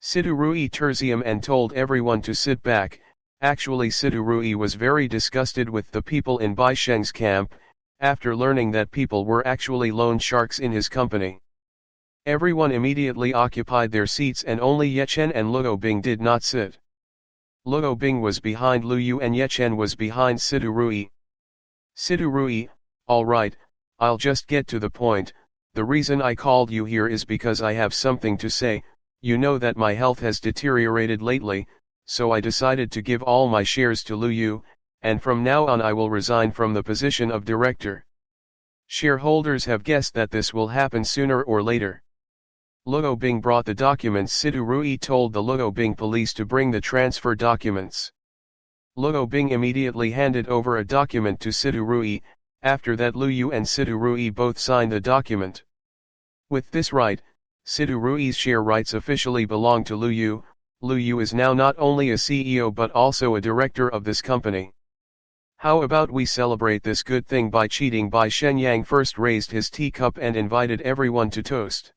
Sidu Rui Terzium and told everyone to sit back. Actually Sidu Rui was very disgusted with the people in Bai Sheng's camp, after learning that people were actually loan sharks in his company. Everyone immediately occupied their seats and only Ye Chen and Luo Bing did not sit. Luo Bing was behind Lu Yu and Ye Chen was behind Sidu Rui. Sidu Rui, alright, I'll just get to the point. The reason I called you here is because I have something to say. You know that my health has deteriorated lately, so I decided to give all my shares to Lu Yu, and from now on I will resign from the position of director. Shareholders have guessed that this will happen sooner or later. Luo Bing brought the documents. Sidu Rui told the Luo Bing police to bring the transfer documents. Luo Bing immediately handed over a document to Sidu Rui. After that Lu Yu and Sidu Rui both signed the document. With this right, Sidu Rui's share rights officially belong to Lu Yu. Lu Yu is now not only a CEO but also a director of this company. How about we celebrate this good thing by cheating? Bai Shenyang first raised his teacup and invited everyone to toast.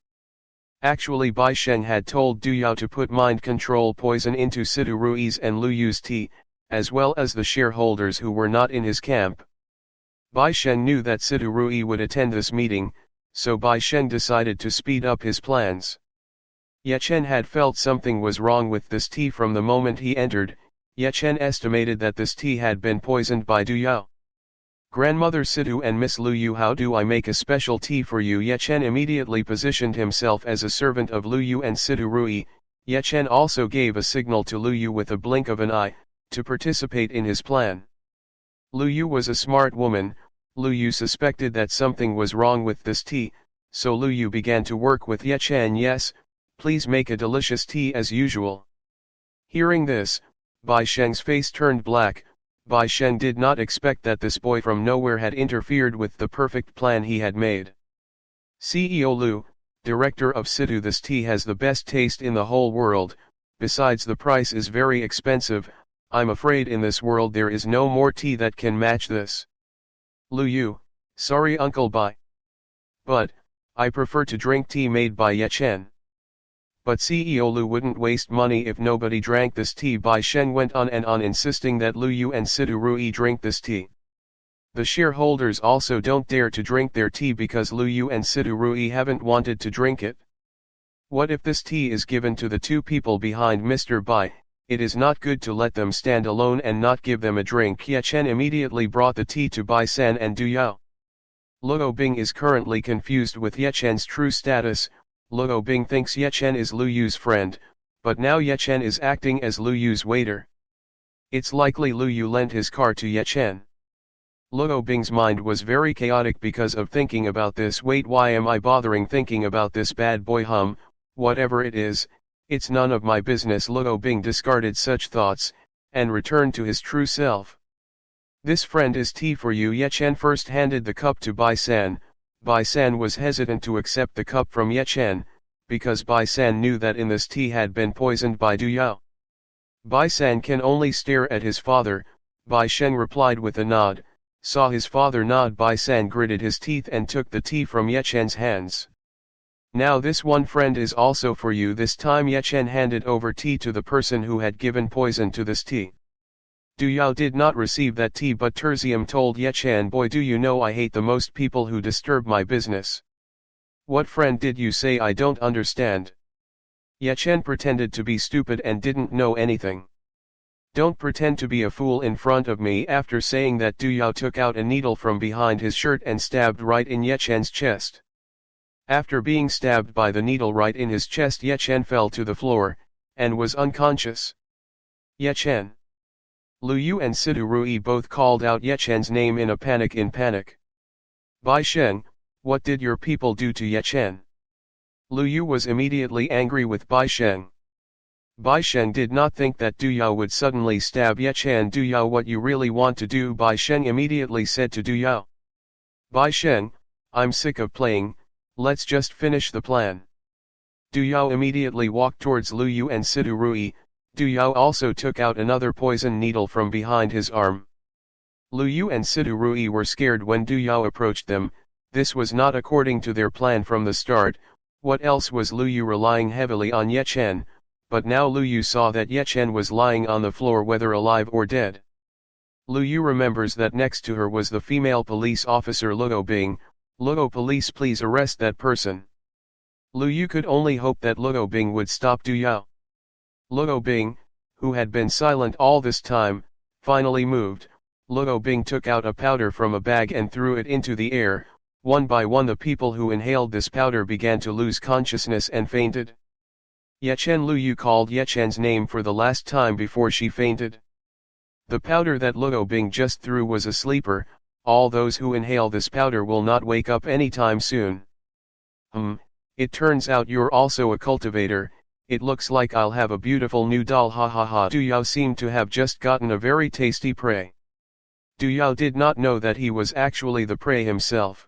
Actually Bai Sheng had told Du Yao to put mind control poison into Sidu Rui's and Lu Yu's tea, as well as the shareholders who were not in his camp. Bai Sheng knew that Sidu Rui would attend this meeting, so Bai Sheng decided to speed up his plans. Ye Chen had felt something was wrong with this tea from the moment he entered. Ye Chen estimated that this tea had been poisoned by Du Yao. Grandmother Sidu and Miss Lu Yu, how do I make a special tea for you? Ye Chen immediately positioned himself as a servant of Lu Yu and Sidu Rui. Ye Chen also gave a signal to Lu Yu with a blink of an eye, to participate in his plan. Lu Yu was a smart woman. Lu Yu suspected that something was wrong with this tea, so Lu Yu began to work with Ye Chen. Yes, please make a delicious tea as usual. Hearing this, Bai Sheng's face turned black. Bai Sheng did not expect that this boy from nowhere had interfered with the perfect plan he had made. CEO Lu, director of Sidu, this tea has the best taste in the whole world, besides the price is very expensive. I'm afraid in this world there is no more tea that can match this. Lu Yu, sorry Uncle Bai. But, I prefer to drink tea made by Ye Chen. But CEO Lu wouldn't waste money if nobody drank this tea. Bai Sheng went on and on insisting that Lu Yu and Sidu Rui drink this tea. The shareholders also don't dare to drink their tea because Lu Yu and Sidu Rui haven't wanted to drink it. What if this tea is given to the two people behind Mr. Bai? It is not good to let them stand alone and not give them a drink. Ye Chen immediately brought the tea to Bai San and Du Yao. Luo Bing is currently confused with Ye Chen's true status. Luo Bing thinks Ye Chen is Lu Yu's friend, but now Ye Chen is acting as Lu Yu's waiter. It's likely Lu Yu lent his car to Ye Chen. Luo Bing's mind was very chaotic because of thinking about this. Wait, why am I bothering thinking about this bad boy? Whatever it is, it's none of my business. Luo Bing discarded such thoughts, and returned to his true self. This friend is tea for you. Ye Chen first handed the cup to Bai San. Bai San was hesitant to accept the cup from Ye Chen, because Bai San knew that in this tea had been poisoned by Du Yao. Bai San can only stare at his father. Bai Sheng replied with a nod, saw his father nod. Bai San gritted his teeth and took the tea from Ye Chen's hands. Now this one friend is also for you. This time Ye Chen handed over tea to the person who had given poison to this tea. Du Yao did not receive that tea, but Terzium told Ye Chen, boy, do you know I hate the most people who disturb my business. What friend did you say? I don't understand. Ye Chen pretended to be stupid and didn't know anything. Don't pretend to be a fool in front of me. After saying that, Du Yao took out a needle from behind his shirt and stabbed right in Ye Chen's chest. After being stabbed by the needle right in his chest, Ye Chen fell to the floor, and was unconscious. Ye Chen. Lu Yu and Sidu Rui both called out Ye Chen's name in a panic. Bai Sheng, what did your people do to Ye Chen? Lu Yu was immediately angry with Bai Sheng. Bai Sheng did not think that Du Yao would suddenly stab Ye Chen. Du Yao, what you really want to do? Bai Sheng immediately said to Du Yao. Bai Sheng, I'm sick of playing, let's just finish the plan. Du Yao immediately walked towards Lu Yu and Sidu Rui. Du Yao also took out another poison needle from behind his arm. Lu Yu and Sidu Rui were scared when Du Yao approached them. This was not according to their plan from the start. What else was Lu Yu relying heavily on Ye Chen, but now Lu Yu saw that Ye Chen was lying on the floor, whether alive or dead. Lu Yu remembers that next to her was the female police officer Luo Bing. Luo, police, please arrest that person. Lu Yu could only hope that Luo Bing would stop Du Yao. Luo Bing, who had been silent all this time, finally moved. Luo Bing took out a powder from a bag and threw it into the air. One by one the people who inhaled this powder began to lose consciousness and fainted. Ye Chen. Lu Yu called Ye Chen's name for the last time before she fainted. The powder that Luo Bing just threw was a sleeper. All those who inhale this powder will not wake up anytime soon. It turns out you're also a cultivator. It looks like I'll have a beautiful new doll, ha ha ha. Du Yao seemed to have just gotten a very tasty prey. Du Yao did not know that he was actually the prey himself.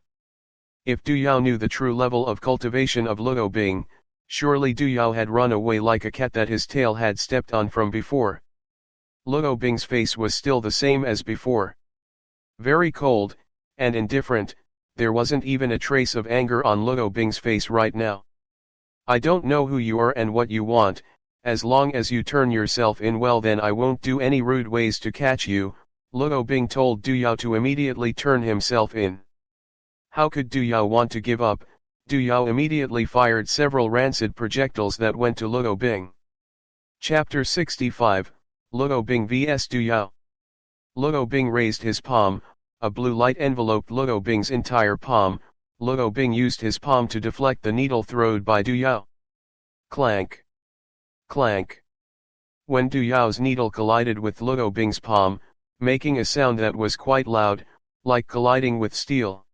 If Du Yao knew the true level of cultivation of Luo Bing, surely Du Yao had run away like a cat that his tail had stepped on from before. Luo Bing's face was still the same as before. Very cold, and indifferent. There wasn't even a trace of anger on Luo Bing's face right now. I don't know who you are and what you want. As long as you turn yourself in well, then I won't do any rude ways to catch you. Luo Bing told Du Yao to immediately turn himself in. How could Du Yao want to give up? Du Yao immediately fired several rancid projectiles that went to Luo Bing. Chapter 65, Luo Bing vs Du Yao. Luo Bing raised his palm. A blue light enveloped Luo Bing's entire palm. Luo Bing used his palm to deflect the needle thrown by Du Yao. Clank. Clank. When Du Yao's needle collided with Luo Bing's palm, making a sound that was quite loud, like colliding with steel.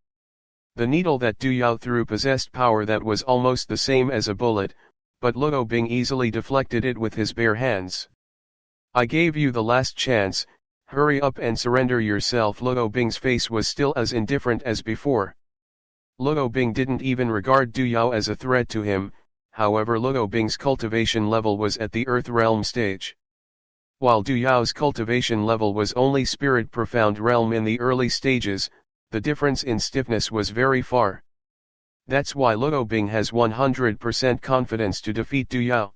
The needle that Du Yao threw possessed power that was almost the same as a bullet, but Luo Bing easily deflected it with his bare hands. I gave you the last chance, hurry up and surrender yourself. Luo Bing's face was still as indifferent as before. Luo Bing didn't even regard Du Yao as a threat to him. However, Luo Bing's cultivation level was at the Earth Realm stage, while Du Yao's cultivation level was only Spirit Profound Realm in the early stages. The difference in stiffness was very far. That's why Luo Bing has 100% confidence to defeat Du Yao.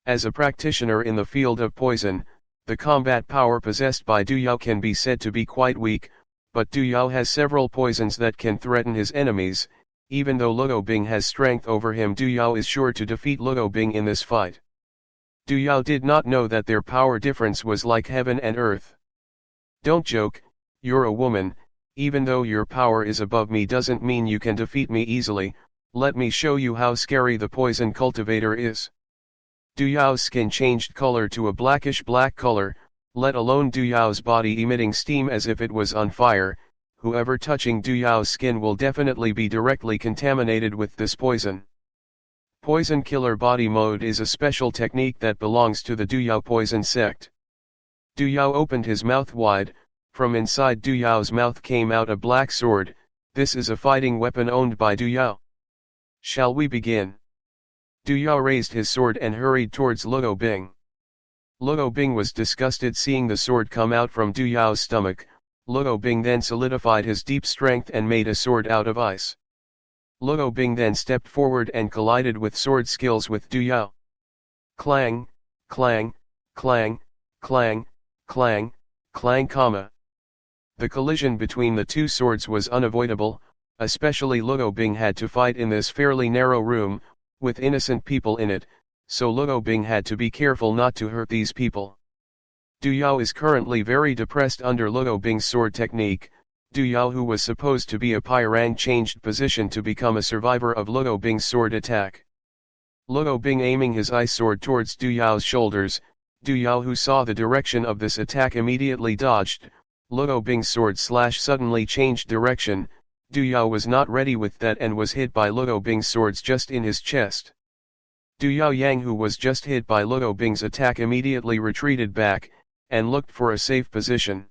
As a practitioner in the field of poison, the combat power possessed by Du Yao can be said to be quite weak, but Du Yao has several poisons that can threaten his enemies. Even though Luo Bing has strength over him, Du Yao is sure to defeat Luo Bing in this fight. Du Yao did not know that their power difference was like heaven and earth. Don't joke, you're a woman. Even though your power is above me doesn't mean you can defeat me easily. Let me show you how scary the poison cultivator is. Du Yao's skin changed color to a blackish black color, let alone Du Yao's body emitting steam as if it was on fire. Whoever touching Du Yao's skin will definitely be directly contaminated with this poison. Poison Killer Body Mode is a special technique that belongs to the Du Yao poison sect. Du Yao opened his mouth wide. From inside Du Yao's mouth came out a black sword. This is a fighting weapon owned by Du Yao. Shall we begin? Du Yao raised his sword and hurried towards Luo Bing. Luo Bing was disgusted seeing the sword come out from Du Yao's stomach. Luo Bing then solidified his deep strength and made a sword out of ice. Luo Bing then stepped forward and collided with sword skills with Du Yao. Clang, clang, clang, clang, clang, clang, comma. The collision between the two swords was unavoidable, especially Luo Bing had to fight in this fairly narrow room, with innocent people in it, so Luo Bing had to be careful not to hurt these people. Du Yao is currently very depressed under Luo Bing's sword technique. Du Yao, who was supposed to be a Pyarang, changed position to become a survivor of Luo Bing's sword attack. Luo Bing aiming his ice sword towards Du Yao's shoulders. Du Yao, who saw the direction of this attack, immediately dodged. Luo Bing's sword suddenly changed direction. Du Yao was not ready with that and was hit by Luo Bing's swords just in his chest. Du Yao Yang, who was just hit by Luo Bing's attack, immediately retreated back, and looked for a safe position.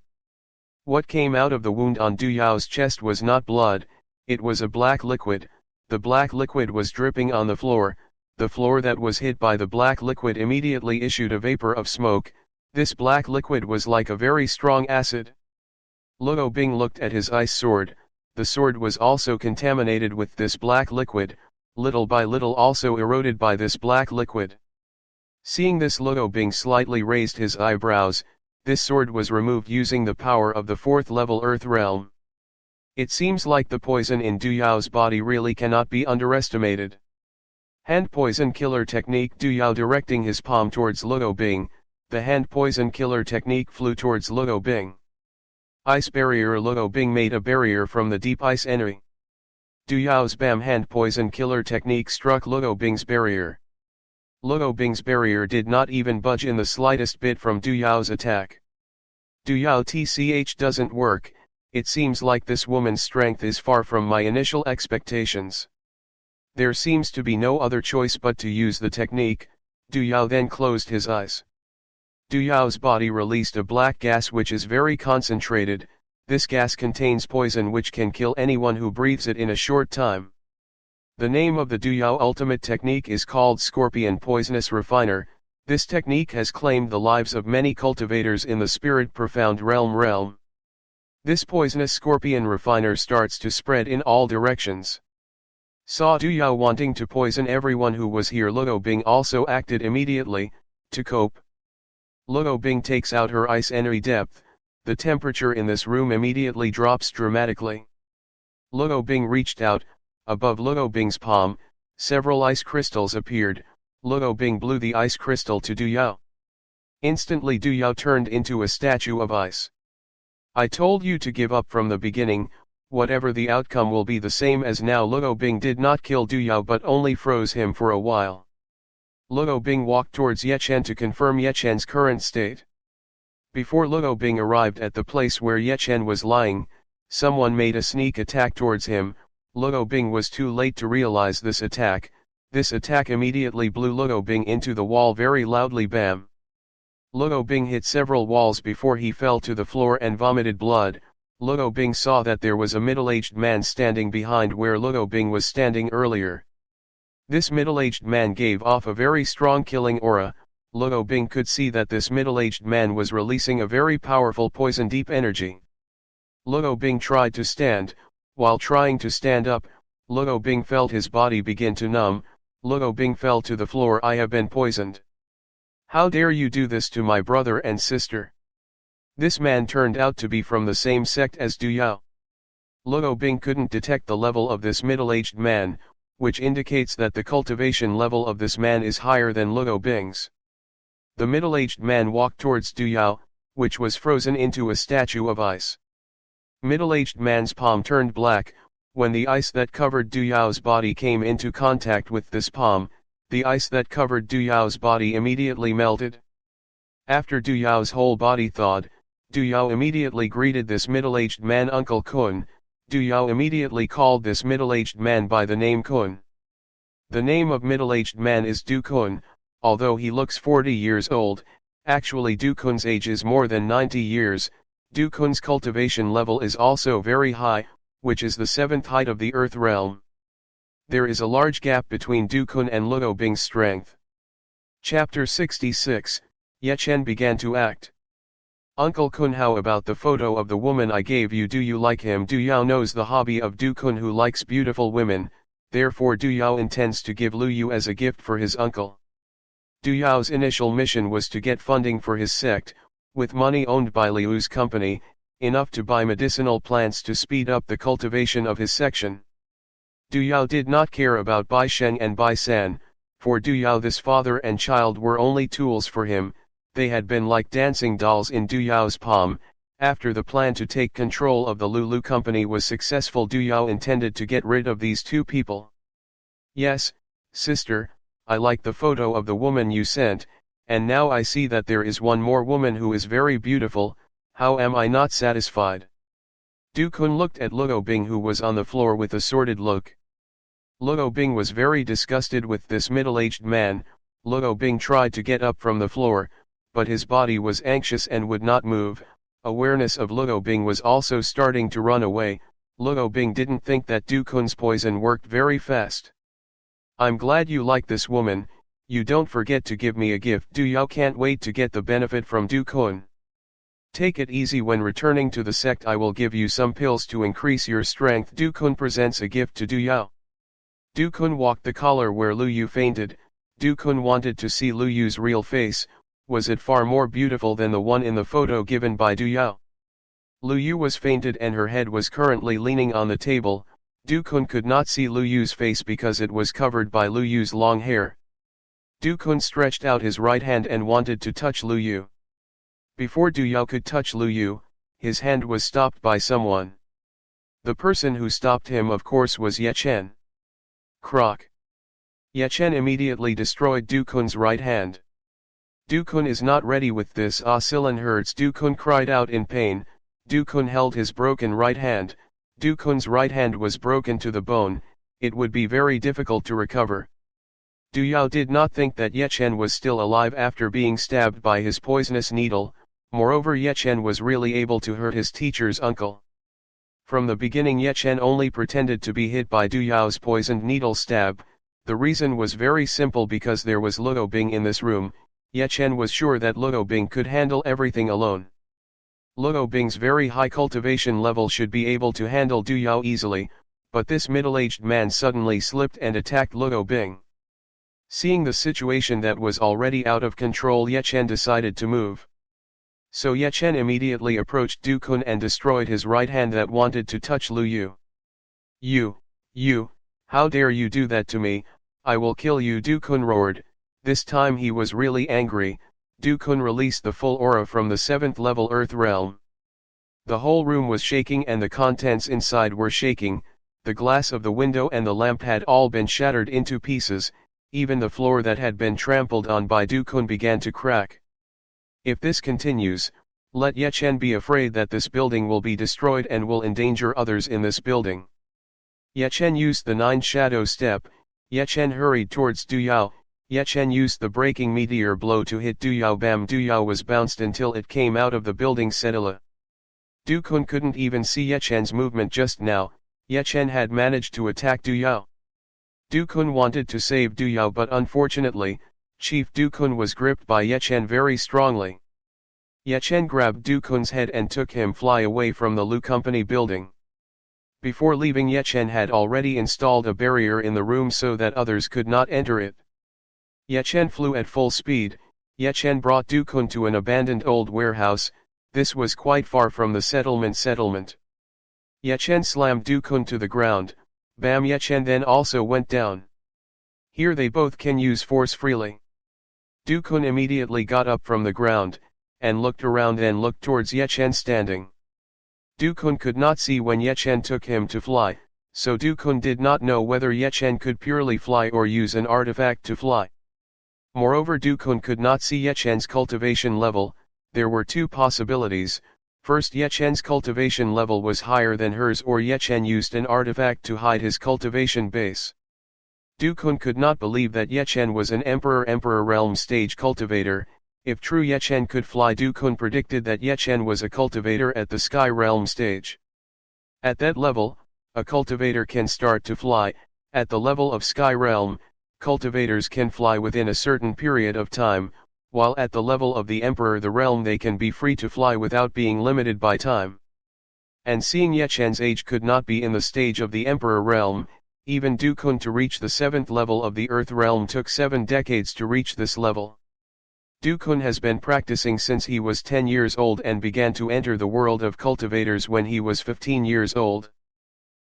What came out of the wound on Du Yao's chest was not blood, it was a black liquid. The black liquid was dripping on the floor that was hit by the black liquid immediately issued a vapor of smoke. This black liquid was like a very strong acid. Luo Bing looked at his ice sword, the sword was also contaminated with this black liquid, little by little also eroded by this black liquid. Seeing this, Luo Bing slightly raised his eyebrows. This sword was removed using the power of the 4th level Earth realm. It seems like the poison in Du Yao's body really cannot be underestimated. Hand poison killer technique. Du Yao directing his palm towards Luo Bing, the hand poison killer technique flew towards Luo Bing. Ice barrier. Luo Bing made a barrier from the deep ice energy. Du Yao's Bam hand poison killer technique struck Luo Bing's barrier. Luo Bing's barrier did not even budge in the slightest bit from Du Yao's attack. Du Yao tch doesn't work. It seems like this woman's strength is far from my initial expectations. There seems to be no other choice but to use the technique. Du Yao then closed his eyes. Du Yao's body released a black gas which is very concentrated. This gas contains poison which can kill anyone who breathes it in a short time. The name of the Du Yao ultimate technique is called Scorpion Poisonous Refiner. This technique has claimed the lives of many cultivators in the spirit profound realm. This poisonous scorpion refiner starts to spread in all directions. Saw Du Yao wanting to poison everyone who was here. Luo Bing also acted immediately, to cope. Luo Bing takes out her ice energy depth. The temperature in this room immediately drops dramatically. Luo Bing reached out. Above Luo Bing's palm, several ice crystals appeared. Luo Bing blew the ice crystal to Du Yao. Instantly Du Yao turned into a statue of ice. I told you to give up from the beginning, whatever the outcome will be the same as now. Luo Bing did not kill Du Yao but only froze him for a while. Luo Bing walked towards Ye Chen to confirm Ye Chen's current state. Before Luo Bing arrived at the place where Ye Chen was lying, someone made a sneak attack towards him. Luo Bing was too late to realize this attack. This attack immediately blew Luo Bing into the wall very loudly. Bam! Luo Bing hit several walls before he fell to the floor and vomited blood. Luo Bing saw that there was a middle-aged man standing behind where Luo Bing was standing earlier. This middle-aged man gave off a very strong killing aura. Luo Bing could see that this middle-aged man was releasing a very powerful poison deep energy. Luo Bing tried to stand. While trying to stand up, Luo Bing felt his body begin to numb. Luo Bing fell to the floor. I have been poisoned. How dare you do this to my brother and sister? This man turned out to be from the same sect as Du Yao. Luo Bing couldn't detect the level of this middle-aged man, which indicates that the cultivation level of this man is higher than Luo Bing's. The middle-aged man walked towards Du Yao, which was frozen into a statue of ice. Middle-aged man's palm turned black. When the ice that covered Du Yao's body came into contact with this palm, the ice that covered Du Yao's body immediately melted. After Du Yao's whole body thawed, Du Yao immediately greeted this middle-aged man Uncle Kun. Du Yao immediately called this middle-aged man by the name Kun. The name of middle-aged man is Du Kun. Although he looks 40 years old, actually Du Kun's age is more than 90 years. Du Kun's cultivation level is also very high, which is the 7th height of the Earth realm. There is a large gap between Du Kun and Luo Bing's strength. Chapter 66, Ye Chen began to act. Uncle Kun, how about the photo of the woman I gave you? Do you like him? Du Yao knows the hobby of Du Kun, who likes beautiful women, therefore Du Yao intends to give Lu Yu as a gift for his uncle. Du Yao's initial mission was to get funding for his sect, with money owned by Liu's company, enough to buy medicinal plants to speed up the cultivation of his section. Du Yao did not care about Bai Sheng and Bai San. For Du Yao this father and child were only tools for him, they had been like dancing dolls in Du Yao's palm. After the plan to take control of the Lulu company was successful, Du Yao intended to get rid of these two people. Yes, sister, I like the photo of the woman you sent, and now I see that there is one more woman who is very beautiful. How am I not satisfied? Du Kun looked at Luo Bing, who was on the floor with a sordid look. Luo Bing was very disgusted with this middle-aged man. Luo Bing tried to get up from the floor, but his body was anxious and would not move. Awareness of Luo Bing was also starting to run away. Luo Bing didn't think that Du Kun's poison worked very fast. I'm glad you like this woman. You don't forget to give me a gift. Du Yao can't wait to get the benefit from Du Kun. Take it easy. When returning to the sect I will give you some pills to increase your strength. Du Kun presents a gift to Du Yao. Du Kun walked the collar where Lu Yu fainted. Du Kun wanted to see Lu Yu's real face. Was it far more beautiful than the one in the photo given by Du Yao? Lu Yu was fainted and her head was currently leaning on the table. Du Kun could not see Lu Yu's face because it was covered by Lu Yu's long hair. Du Kun stretched out his right hand and wanted to touch Lu Yu. Before Du Yao could touch Lu Yu, his hand was stopped by someone. The person who stopped him of course was Ye Chen. Croc. Ye Chen immediately destroyed Du Kun's right hand. Du Kun is not ready with this. Silan hurts. Du Kun cried out in pain. Du Kun held his broken right hand. Du Kun's right hand was broken to the bone. It would be very difficult to recover. Du Yao did not think that Ye Chen was still alive after being stabbed by his poisonous needle. Moreover, Ye Chen was really able to hurt his teacher's uncle. From the beginning Ye Chen only pretended to be hit by Du Yao's poisoned needle stab. The reason was very simple: because there was Luo Bing in this room. Ye Chen was sure that Luo Bing could handle everything alone. Luo Bing's very high cultivation level should be able to handle Du Yao easily, but this middle-aged man suddenly slipped and attacked Luo Bing. Seeing the situation that was already out of control, Ye Chen decided to move. So Ye Chen immediately approached Du Kun and destroyed his right hand that wanted to touch Lu Yu. You, how dare you do that to me? I will kill you, Du Kun roared. This time he was really angry. Du Kun released the full aura from the 7th level Earth realm. The whole room was shaking and the contents inside were shaking. The glass of the window and the lamp had all been shattered into pieces. Even the floor that had been trampled on by Du Kun began to crack. If this continues, let Ye Chen be afraid that this building will be destroyed and will endanger others in this building. Ye Chen used the 9 shadow step. Ye Chen hurried towards Du Yao. Ye Chen used the breaking meteor blow to hit Du Yao. Bam! Du Yao was bounced until it came out of the building cedula. Du Kun couldn't even see Ye Chen's movement just now. Ye Chen had managed to attack Du Yao. Du Kun wanted to save Du Yao, but unfortunately, Chief Du Kun was gripped by Ye Chen very strongly. Ye Chen grabbed Du Kun's head and took him fly away from the Lu Company building. Before leaving, Ye Chen had already installed a barrier in the room so that others could not enter it. Ye Chen flew at full speed. Ye Chen brought Du Kun to an abandoned old warehouse. This was quite far from the settlement. Ye Chen slammed Du Kun to the ground. Bam! Ye Chen then also went down. Here they both can use force freely. Du Kun immediately got up from the ground, and looked around and looked towards Ye Chen standing. Du Kun could not see when Ye Chen took him to fly, so Du Kun did not know whether Ye Chen could purely fly or use an artifact to fly. Moreover, Du Kun could not see Ye Chen's cultivation level. There were two possibilities. First, Ye Chen's cultivation level was higher than hers, or Ye Chen used an artifact to hide his cultivation base. Du Kun could not believe that Ye Chen was an Emperor realm stage cultivator. If true Ye Chen could fly, Du Kun predicted that Ye Chen was a cultivator at the Sky realm stage. At that level, a cultivator can start to fly. At the level of Sky realm, cultivators can fly within a certain period of time. While at the level of the Emperor the realm they can be free to fly without being limited by time. And seeing Yechen's age could not be in the stage of the Emperor realm, even Dukun to reach the 7th level of the Earth realm took 7 decades to reach this level. Dukun has been practicing since he was 10 years old and began to enter the world of cultivators when he was 15 years old.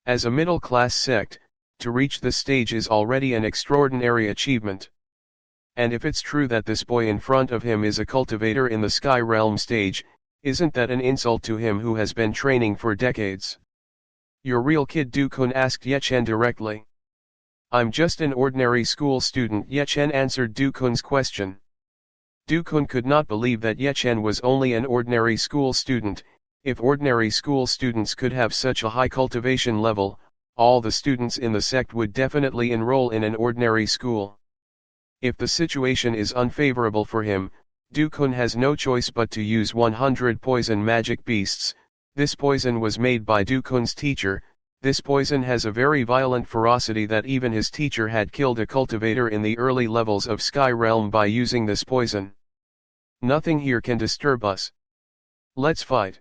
As a middle-class sect, to reach this stage is already an extraordinary achievement. And if it's true that this boy in front of him is a cultivator in the Sky Realm stage, isn't that an insult to him who has been training for decades? Your real kid Dukun asked Yechen directly. I'm just an ordinary school student, Yechen answered Dukun's question. Dukun could not believe that Yechen was only an ordinary school student. If ordinary school students could have such a high cultivation level, all the students in the sect would definitely enroll in an ordinary school. If the situation is unfavorable for him, Dukun has no choice but to use 100 poison magic beasts. This poison was made by Dukun's teacher. This poison has a very violent ferocity that even his teacher had killed a cultivator in the early levels of Sky Realm by using this poison. Nothing here can disturb us. Let's fight.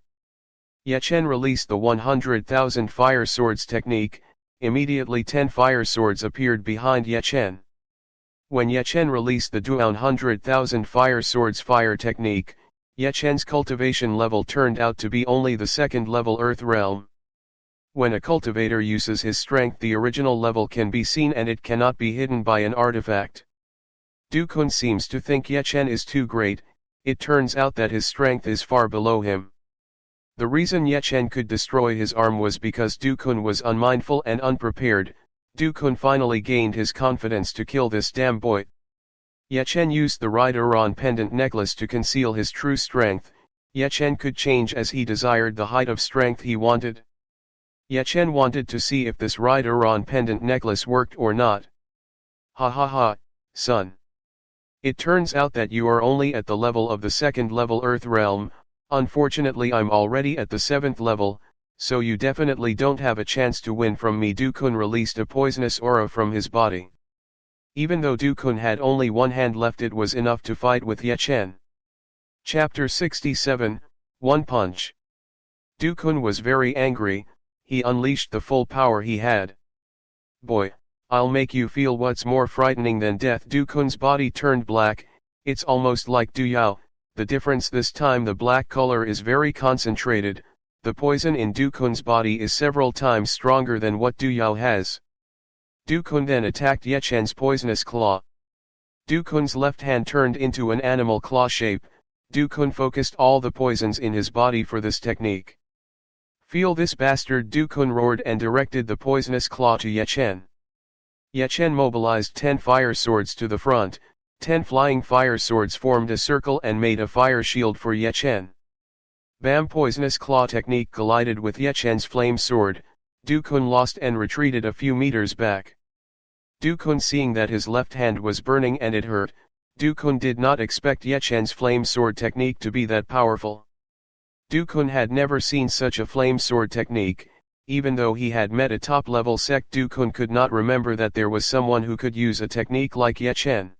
Yechen released the 100,000 fire swords technique. Immediately 10 fire swords appeared behind Yechen. When Yechen released the 100,000 fire swords fire technique, Yechen's cultivation level turned out to be only the 2nd level Earth realm. When a cultivator uses his strength, the original level can be seen and it cannot be hidden by an artifact. Dukun seems to think Yechen is too great. It turns out that his strength is far below him. The reason Yechen could destroy his arm was because Dukun was unmindful and unprepared. Dukun finally gained his confidence to kill this damn boy. Yechen used the Rideron pendant necklace to conceal his true strength. Yechen could change as he desired the height of strength he wanted. Yechen wanted to see if this Rideron pendant necklace worked or not. Ha ha ha, son. It turns out that you are only at the level of the 2nd level Earth realm. Unfortunately I'm already at the 7th level, so you definitely don't have a chance to win from me. Dukun released a poisonous aura from his body. Even though Dukun had only one hand left, it was enough to fight with Yechen. Chapter 67, One Punch. Dukun was very angry. He unleashed the full power he had. Boy, I'll make you feel what's more frightening than death. Dukun's body turned black. It's almost like Duyao. The difference this time, the black color is very concentrated. The poison in Dukun's body is several times stronger than what Duyao has. Dukun then attacked Yechen's poisonous claw. Dukun's left hand turned into an animal claw shape. Dukun focused all the poisons in his body for this technique. Feel this bastard, Dukun roared and directed the poisonous claw to Yechen. Yechen mobilized 10 fire swords to the front. 10 flying fire swords formed a circle and made a fire shield for Yechen. Bam! Poisonous claw technique collided with Yechen's flame sword. Dukun lost and retreated a few meters back. Dukun, seeing that his left hand was burning and it hurt, Dukun did not expect Yechen's flame sword technique to be that powerful. Dukun had never seen such a flame sword technique. Even though he had met a top-level sect, Dukun could not remember that there was someone who could use a technique like Yechen.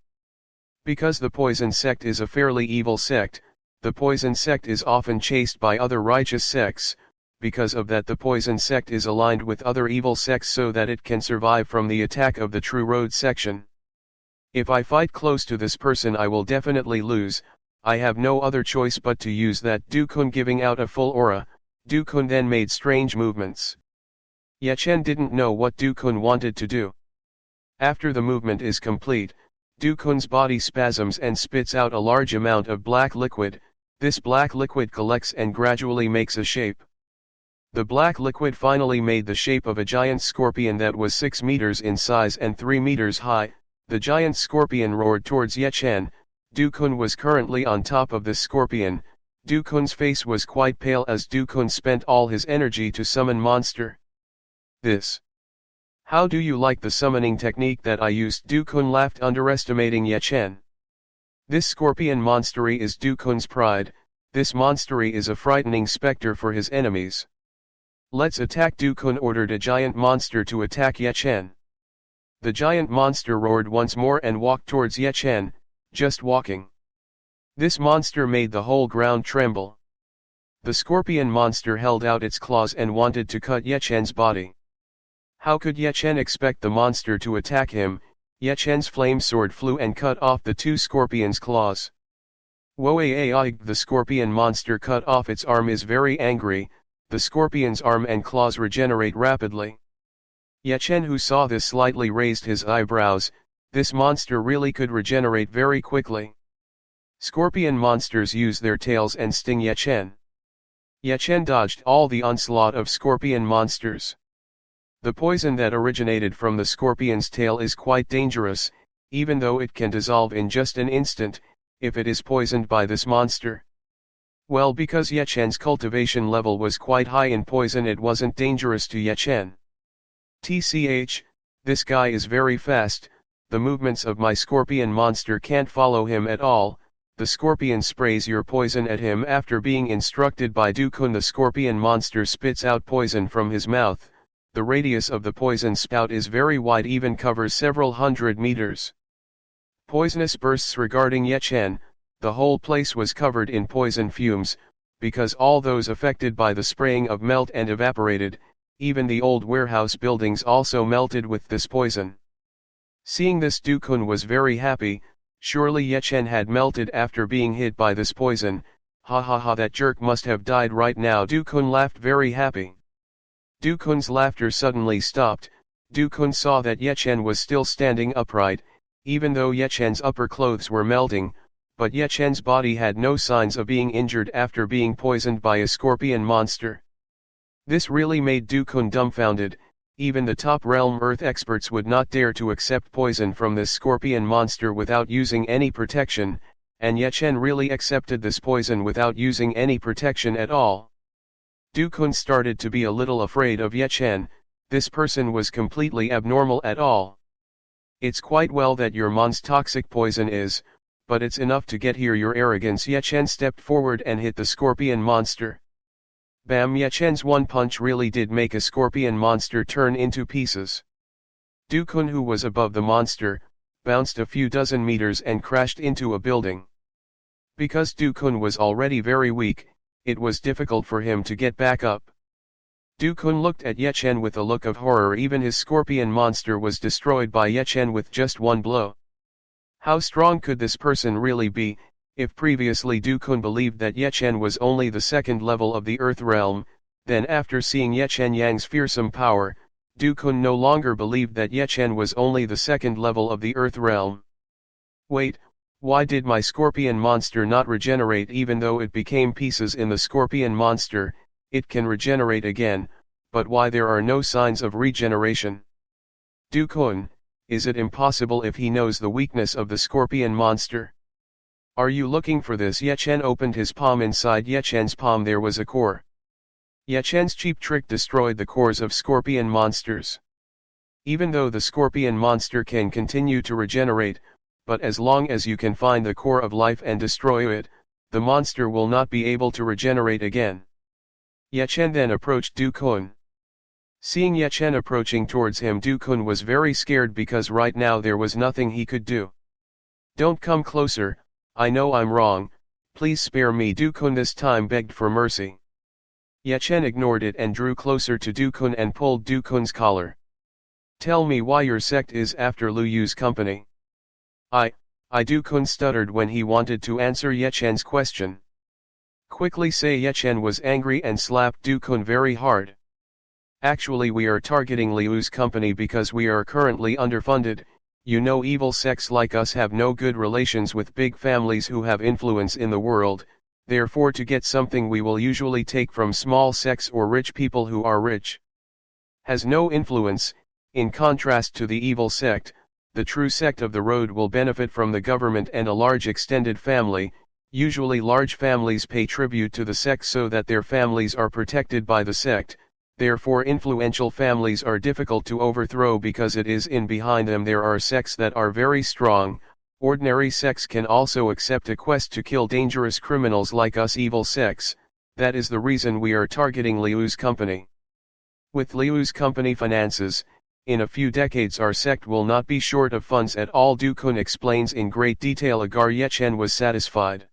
Because the poison sect is a fairly evil sect, the poison sect is often chased by other righteous sects. Because of that, the poison sect is aligned with other evil sects so that it can survive from the attack of the True Road section. If I fight close to this person, I will definitely lose. I have no other choice but to use that. Dukun giving out a full aura. Dukun then made strange movements. Yechen didn't know what Dukun wanted to do. After the movement is complete, Dukun's body spasms and spits out a large amount of black liquid. This black liquid collects and gradually makes a shape. The black liquid finally made the shape of a giant scorpion that was 6 meters in size and 3 meters high. The giant scorpion roared towards Yechen. Dukun was currently on top of this scorpion. Dukun's face was quite pale as Dukun spent all his energy to summon monster. This. How do you like the summoning technique that I used? Dukun laughed, underestimating Yechen. This scorpion monstery is Dukun's pride. This monstery is a frightening specter for his enemies. Let's attack. Dukun ordered a giant monster to attack Yechen. The giant monster roared once more and walked towards Yechen, just walking. This monster made the whole ground tremble. The scorpion monster held out its claws and wanted to cut Ye Chen's body. How could Ye Chen expect the monster to attack him? Ye Chen's flame sword flew and cut off the two scorpion's claws. Woai, the scorpion monster cut off its arm, is very angry. The scorpion's arm and claws regenerate rapidly. Ye Chen, who saw this, slightly raised his eyebrows. This monster really could regenerate very quickly. Scorpion monsters use their tails and sting Ye Chen. Ye Chen dodged all the onslaught of scorpion monsters. The poison that originated from the scorpion's tail is quite dangerous, even though it can dissolve in just an instant, if it is poisoned by this monster. Well, because Ye Chen's cultivation level was quite high in poison, it wasn't dangerous to Ye Chen. TCH, this guy is very fast, the movements of my scorpion monster can't follow him at all. The scorpion sprays your poison at him after being instructed by Dukun. The scorpion monster spits out poison from his mouth. The radius of the poison spout is very wide, even covers several hundred meters. Poisonous bursts regarding Ye Chen. The whole place was covered in poison fumes, because all those affected by the spraying of melt and evaporated. Even the old warehouse buildings also melted with this poison. Seeing this, Dukun was very happy. Surely Ye Chen had melted after being hit by this poison. Ha ha ha, that jerk must have died right now. Dukun laughed very happy. Dukun's laughter suddenly stopped. Dukun saw that Ye Chen was still standing upright, even though Ye Chen's upper clothes were melting, but Ye Chen's body had no signs of being injured after being poisoned by a scorpion monster. This really made Dukun dumbfounded. Even the top realm earth experts would not dare to accept poison from this scorpion monster without using any protection, and Ye Chen really accepted this poison without using any protection at all. Dukun started to be a little afraid of Ye Chen. This person was completely abnormal at all. It's quite well that your mon's toxic poison is, but it's enough to get here your arrogance. Ye Chen stepped forward and hit the scorpion monster. Bam! Ye Chen's one punch really did make a scorpion monster turn into pieces. Dukun, who was above the monster, bounced a few dozen meters and crashed into a building. Because Dukun was already very weak, it was difficult for him to get back up. Dukun looked at Ye Chen with a look of horror. Even his scorpion monster was destroyed by Ye Chen with just one blow. How strong could this person really be? If previously Dukun believed that Ye Chen was only the second level of the Earth realm, then after seeing Ye Chen Yang's fearsome power, Dukun no longer believed that Ye Chen was only the second level of the Earth realm. Wait, why did my scorpion monster not regenerate? Even though it became pieces in the scorpion monster, it can regenerate again, but why there are no signs of regeneration? Dukun, is it impossible if he knows the weakness of the scorpion monster? Are you looking for this? Ye Chen opened his palm. Inside Ye Chen's palm there was a core. Ye Chen's cheap trick destroyed the cores of scorpion monsters. Even though the scorpion monster can continue to regenerate, but as long as you can find the core of life and destroy it, the monster will not be able to regenerate again. Ye Chen then approached Dukun. Seeing Ye Chen approaching towards him, Dukun was very scared because right now there was nothing he could do. Don't come closer, I know I'm wrong, please spare me. Dukun this time begged for mercy. Ye Chen ignored it and drew closer to Dukun and pulled Dukun's collar. Tell me why your sect is after Lu Yu's company. I Dukun stuttered when he wanted to answer Ye Chen's question. Quickly say. Ye Chen was angry and slapped Dukun very hard. Actually, we are targeting Liu's company because we are currently underfunded. You know, evil sects like us have no good relations with big families who have influence in the world, therefore to get something we will usually take from small sects or rich people who are rich. Has no influence. In contrast to the evil sect, the true sect of the road will benefit from the government and a large extended family. Usually large families pay tribute to the sect so that their families are protected by the sect. Therefore influential families are difficult to overthrow because it is in behind them there are sects that are very strong. Ordinary sects can also accept a quest to kill dangerous criminals like us evil sects. That is the reason we are targeting Liu's company. With Liu's company finances, in a few decades our sect will not be short of funds at all. Dukun explains in great detail. Agar Ye Chen was satisfied.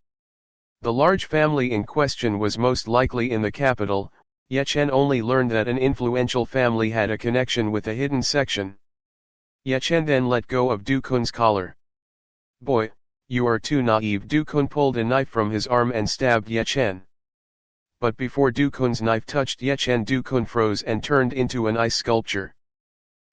The large family in question was most likely in the capital. Ye Chen only learned that an influential family had a connection with a hidden section. Ye Chen then let go of Du Kun's collar. "Boy, you are too naive." Du Kun pulled a knife from his arm and stabbed Ye Chen. But before Du Kun's knife touched Ye Chen, Du Kun froze and turned into an ice sculpture.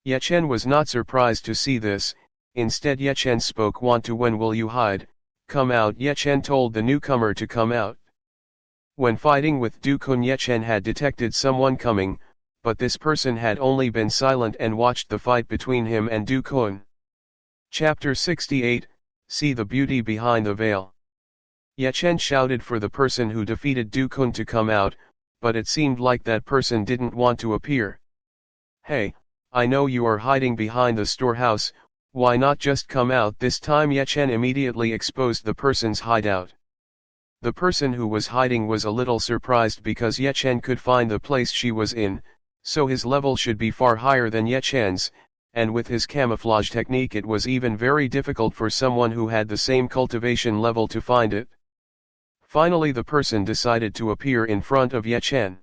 Ye Chen was not surprised to see this. Instead Ye Chen spoke. "Want to? When will you hide? Come out." Ye Chen told the newcomer to come out. When fighting with Du Kun, Ye Chen had detected someone coming, but this person had only been silent and watched the fight between him and Du Kun. Chapter 68, See the Beauty Behind the Veil. Ye Chen shouted for the person who defeated Du Kun to come out, but it seemed like that person didn't want to appear. "Hey, I know you are hiding behind the storehouse, why not just come out this time?" Ye Chen immediately exposed the person's hideout. The person who was hiding was a little surprised because Ye Chen could find the place she was in, so his level should be far higher than Ye Chen's, and with his camouflage technique it was even very difficult for someone who had the same cultivation level to find it. Finally the person decided to appear in front of Ye Chen.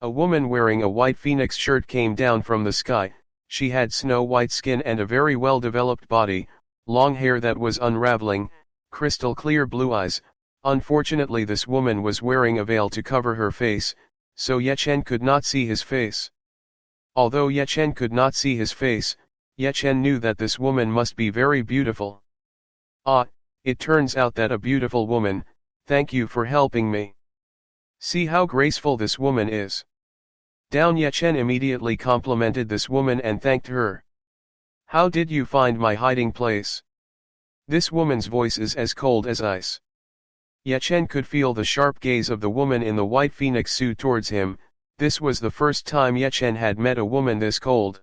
A woman wearing a white phoenix shirt came down from the sky. She had snow-white skin and a very well-developed body, long hair that was unraveling, crystal clear blue eyes. Unfortunately this woman was wearing a veil to cover her face, so Ye Chen could not see his face. Although Ye Chen could not see his face, Ye Chen knew that this woman must be very beautiful. "Ah, it turns out that a beautiful woman, thank you for helping me. See how graceful this woman is." Ye Chen immediately complimented this woman and thanked her. "How did you find my hiding place?" This woman's voice is as cold as ice. Ye Chen could feel the sharp gaze of the woman in the white phoenix suit towards him. This was the first time Ye Chen had met a woman this cold.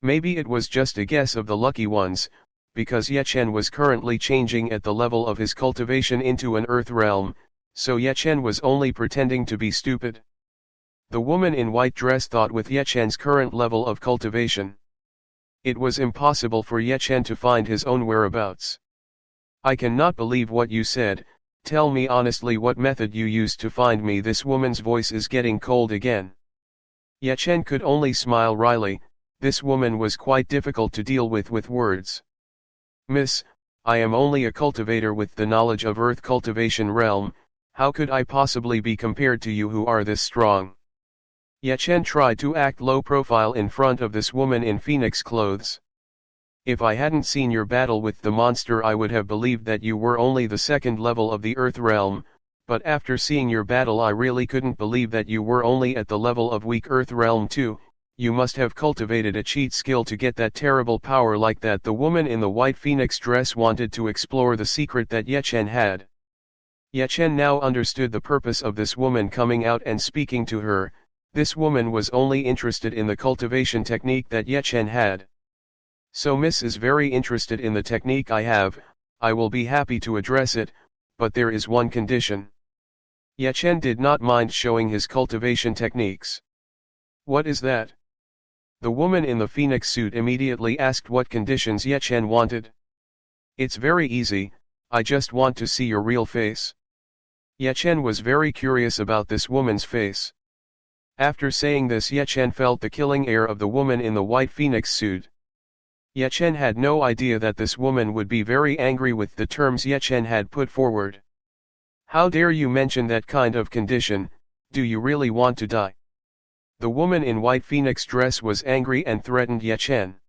Maybe it was just a guess of the lucky ones, because Ye Chen was currently changing at the level of his cultivation into an earth realm, so Ye Chen was only pretending to be stupid. The woman in white dress thought with Ye Chen's current level of cultivation, it was impossible for Ye Chen to find his own whereabouts. "I cannot believe what you said, tell me honestly what method you used to find me." This woman's voice is getting cold again. Ye Chen could only smile wryly. This woman was quite difficult to deal with words. "Miss, I am only a cultivator with the knowledge of earth cultivation realm, how could I possibly be compared to you who are this strong?" Ye Chen tried to act low profile in front of this woman in phoenix clothes. "If I hadn't seen your battle with the monster I would have believed that you were only the second level of the earth realm, but after seeing your battle I really couldn't believe that you were only at the level of weak earth realm too. You must have cultivated a cheat skill to get that terrible power like that." The woman in the white phoenix dress wanted to explore the secret that Ye Chen had. Ye Chen now understood the purpose of this woman coming out and speaking to her. This woman was only interested in the cultivation technique that Ye Chen had. "So Miss is very interested in the technique I have, I will be happy to address it, but there is one condition." Ye Chen did not mind showing his cultivation techniques. "What is that?" The woman in the phoenix suit immediately asked what conditions Ye Chen wanted. "It's very easy, I just want to see your real face." Ye Chen was very curious about this woman's face. After saying this Ye Chen felt the killing air of the woman in the white phoenix suit. Ye Chen had no idea that this woman would be very angry with the terms Ye Chen had put forward. "How dare you mention that kind of condition, do you really want to die?" The woman in white phoenix dress was angry and threatened Ye Chen.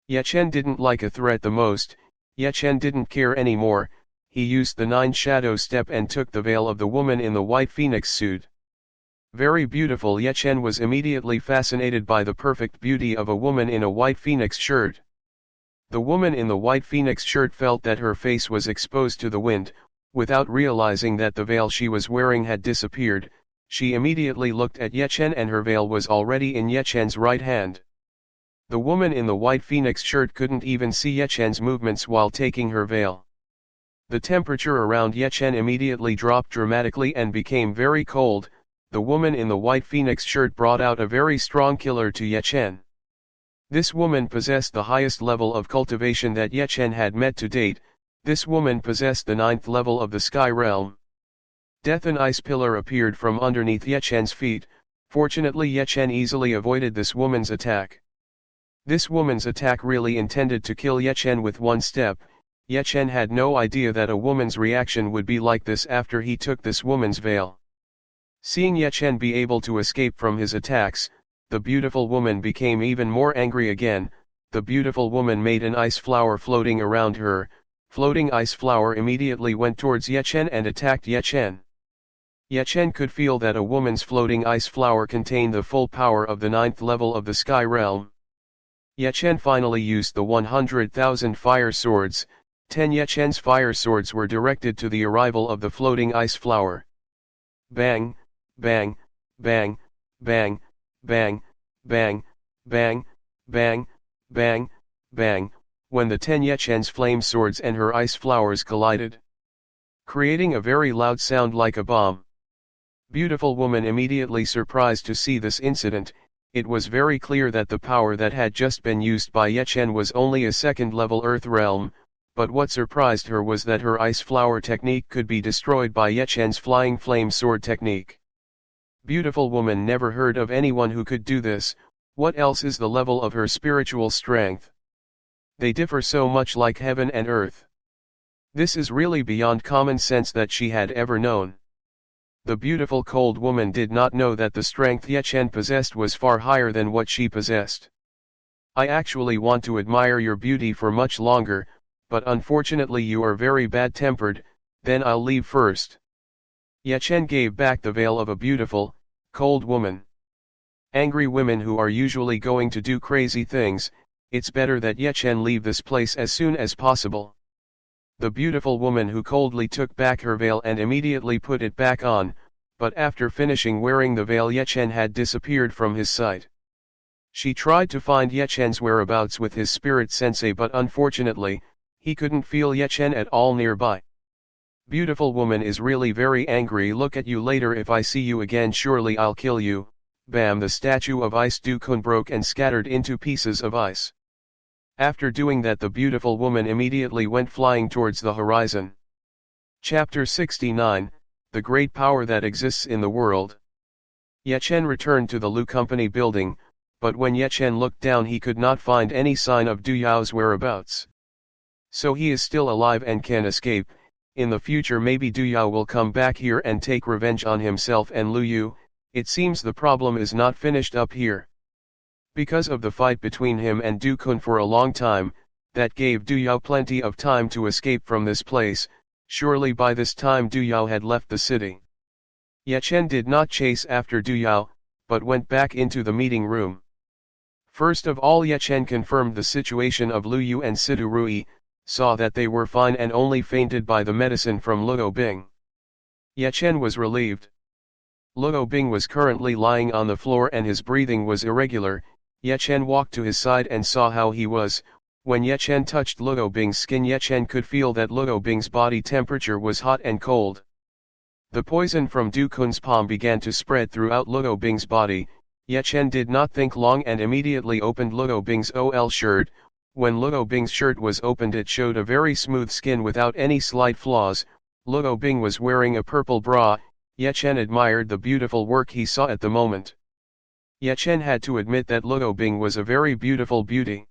Ye Chen didn't like a threat the most. Ye Chen didn't care anymore. He used the 9 shadow step and took the veil of the woman in the white phoenix suit. Very beautiful. Ye Chen was immediately fascinated by the perfect beauty of a woman in a white phoenix shirt. The woman in the white phoenix shirt felt that her face was exposed to the wind. Without realizing that the veil she was wearing had disappeared, she immediately looked at Ye Chen and her veil was already in Ye Chen's right hand. The woman in the white phoenix shirt couldn't even see Ye Chen's movements while taking her veil. The temperature around Ye Chen immediately dropped dramatically and became very cold. The woman in the white phoenix shirt brought out a very strong killer to Ye Chen. This woman possessed the highest level of cultivation that Ye Chen had met to date. This woman possessed the 9th level of the sky realm. Death, an ice pillar appeared from underneath Ye Chen's feet. Fortunately Ye Chen easily avoided this woman's attack. This woman's attack really intended to kill Ye Chen with one step. Ye Chen had no idea that a woman's reaction would be like this after he took this woman's veil. Seeing Ye Chen be able to escape from his attacks, the beautiful woman became even more angry again. The beautiful woman made an ice flower floating around her. Floating ice flower immediately went towards Ye Chen and attacked Ye Chen. Ye Chen could feel that a woman's floating ice flower contained the full power of the 9th level of the Sky Realm. Ye Chen finally used the 100,000 fire swords. 10 Ye Chen's fire swords were directed to the arrival of the floating ice flower. Bang, bang, bang, bang, bang, bang, bang, bang, bang, bang, when the 10 Ye Chen's flame swords and her ice flowers collided, creating a very loud sound like a bomb. Beautiful woman immediately surprised to see this incident. It was very clear that the power that had just been used by Ye Chen was only a second-level Earth realm, but what surprised her was that her ice flower technique could be destroyed by Ye Chen's flying flame sword technique. Beautiful woman never heard of anyone who could do this. What else is the level of her spiritual strength? They differ so much like heaven and earth. This is really beyond common sense that she had ever known. The beautiful cold woman did not know that the strength Ye Chen possessed was far higher than what she possessed. I actually want to admire your beauty for much longer, but unfortunately you are very bad-tempered. Then I'll leave first. Ye Chen gave back the veil of a beautiful, cold woman. Angry women who are usually going to do crazy things, it's better that Ye Chen leave this place as soon as possible. The beautiful woman who coldly took back her veil and immediately put it back on, but after finishing wearing the veil Ye Chen had disappeared from his sight. She tried to find Ye Chen's whereabouts with his spirit sensei, but unfortunately, he couldn't feel Ye Chen at all nearby. Beautiful woman is really very angry. Look at you later. If I see you again surely I'll kill you. Bam! The statue of Ice Du-kun broke and scattered into pieces of ice. After doing that the beautiful woman immediately went flying towards the horizon. Chapter 69, The Great Power That Exists in the World. Ye Chen returned to the Lu Company building, but when Ye Chen looked down he could not find any sign of Du Yao's whereabouts. So he is still alive and can escape. In the future maybe Du Yao will come back here and take revenge on himself and Lu Yu. It seems the problem is not finished up here. Because of the fight between him and Du Kun for a long time, that gave Du Yao plenty of time to escape from this place. Surely by this time Du Yao had left the city. Ye Chen did not chase after Du Yao, but went back into the meeting room. First of all Ye Chen confirmed the situation of Lu Yu and Sidu Rui, saw that they were fine and only fainted by the medicine from Luo Bing. Ye Chen was relieved. Luo Bing was currently lying on the floor and his breathing was irregular. Ye Chen walked to his side and saw how he was. When Ye Chen touched Luo Bing's skin Ye Chen could feel that Luo Bing's body temperature was hot and cold. The poison from Du Kun's palm began to spread throughout Luo Bing's body. Ye Chen did not think long and immediately opened Luo Bing's OL shirt. When Luo Bing's shirt was opened it showed a very smooth skin without any slight flaws. Luo Bing was wearing a purple bra. Ye Chen admired the beautiful work he saw at the moment. Ye Chen had to admit that Luo Bing was a very beautiful beauty.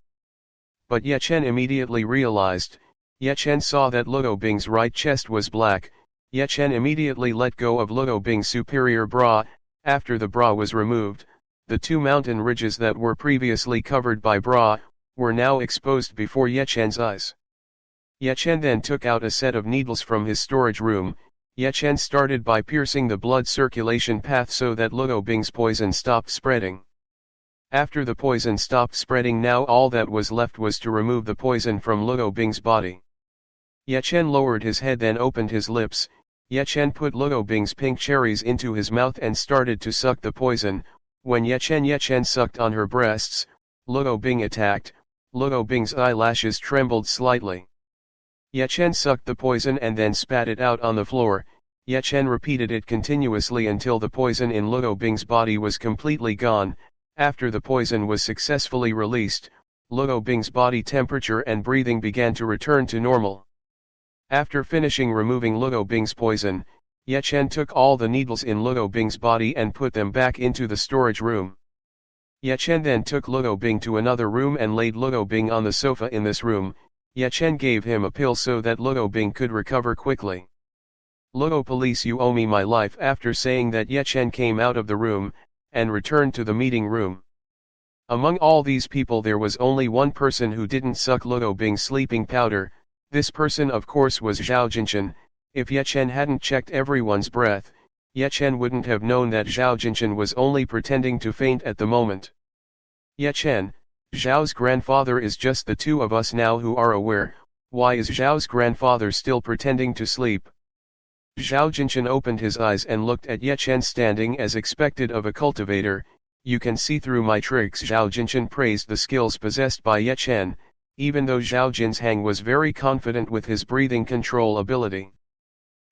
But Ye Chen immediately realized. Ye Chen saw that Luo Bing's right chest was black. Ye Chen immediately let go of Luo Bing's superior bra. After the bra was removed, the two mountain ridges that were previously covered by bra were now exposed before Ye Chen's eyes. Ye Chen then took out a set of needles from his storage room. Ye Chen started by piercing the blood circulation path so that Luo Bing's poison stopped spreading. After the poison stopped spreading now all that was left was to remove the poison from Luo Bing's body. Ye Chen lowered his head then opened his lips. Ye Chen put Luo Bing's pink cherries into his mouth and started to suck the poison. When Ye Chen sucked on her breasts, Luo Bing attacked. Luo Bing's eyelashes trembled slightly. Ye Chen sucked the poison and then spat it out on the floor. Ye Chen repeated it continuously until the poison in Luo Bing's body was completely gone. After the poison was successfully released, Luo Bing's body temperature and breathing began to return to normal. After finishing removing Luo Bing's poison, Ye Chen took all the needles in Luo Bing's body and put them back into the storage room. Ye Chen then took Luo Bing to another room and laid Luo Bing on the sofa in this room. Ye Chen gave him a pill so that Luo Bing could recover quickly. Luo police, you owe me my life. After saying that, Ye Chen came out of the room, and returned to the meeting room. Among all these people there was only one person who didn't suck Luo Bing's sleeping powder. This person of course was Zhao Jinchen. If Ye Chen hadn't checked everyone's breath, Ye Chen wouldn't have known that Zhao Jinchen was only pretending to faint at the moment. Ye Chen, Zhao's grandfather is just the two of us now who are aware. Why is Zhao's grandfather still pretending to sleep? Zhao Jinchen opened his eyes and looked at Ye Chen standing as expected of a cultivator. You can see through my tricks. Zhao Jinchen praised the skills possessed by Ye Chen, even though Zhao Jinshang was very confident with his breathing control ability.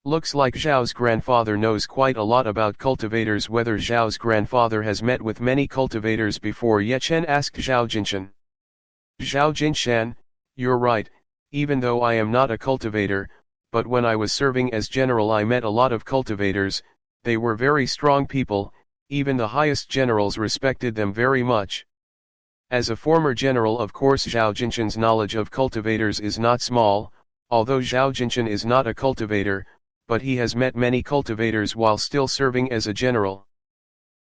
Looks like Zhao's grandfather knows quite a lot about cultivators. Whether Zhao's grandfather has met with many cultivators before, Ye Chen asked Zhao Jinchen. Zhao Jinshan, you're right, even though I am not a cultivator, but when I was serving as general I met a lot of cultivators. They were very strong people, even the highest generals respected them very much. As a former general, of course Zhao Jinshan's knowledge of cultivators is not small, although Zhao Jinshan is not a cultivator, but he has met many cultivators while still serving as a general.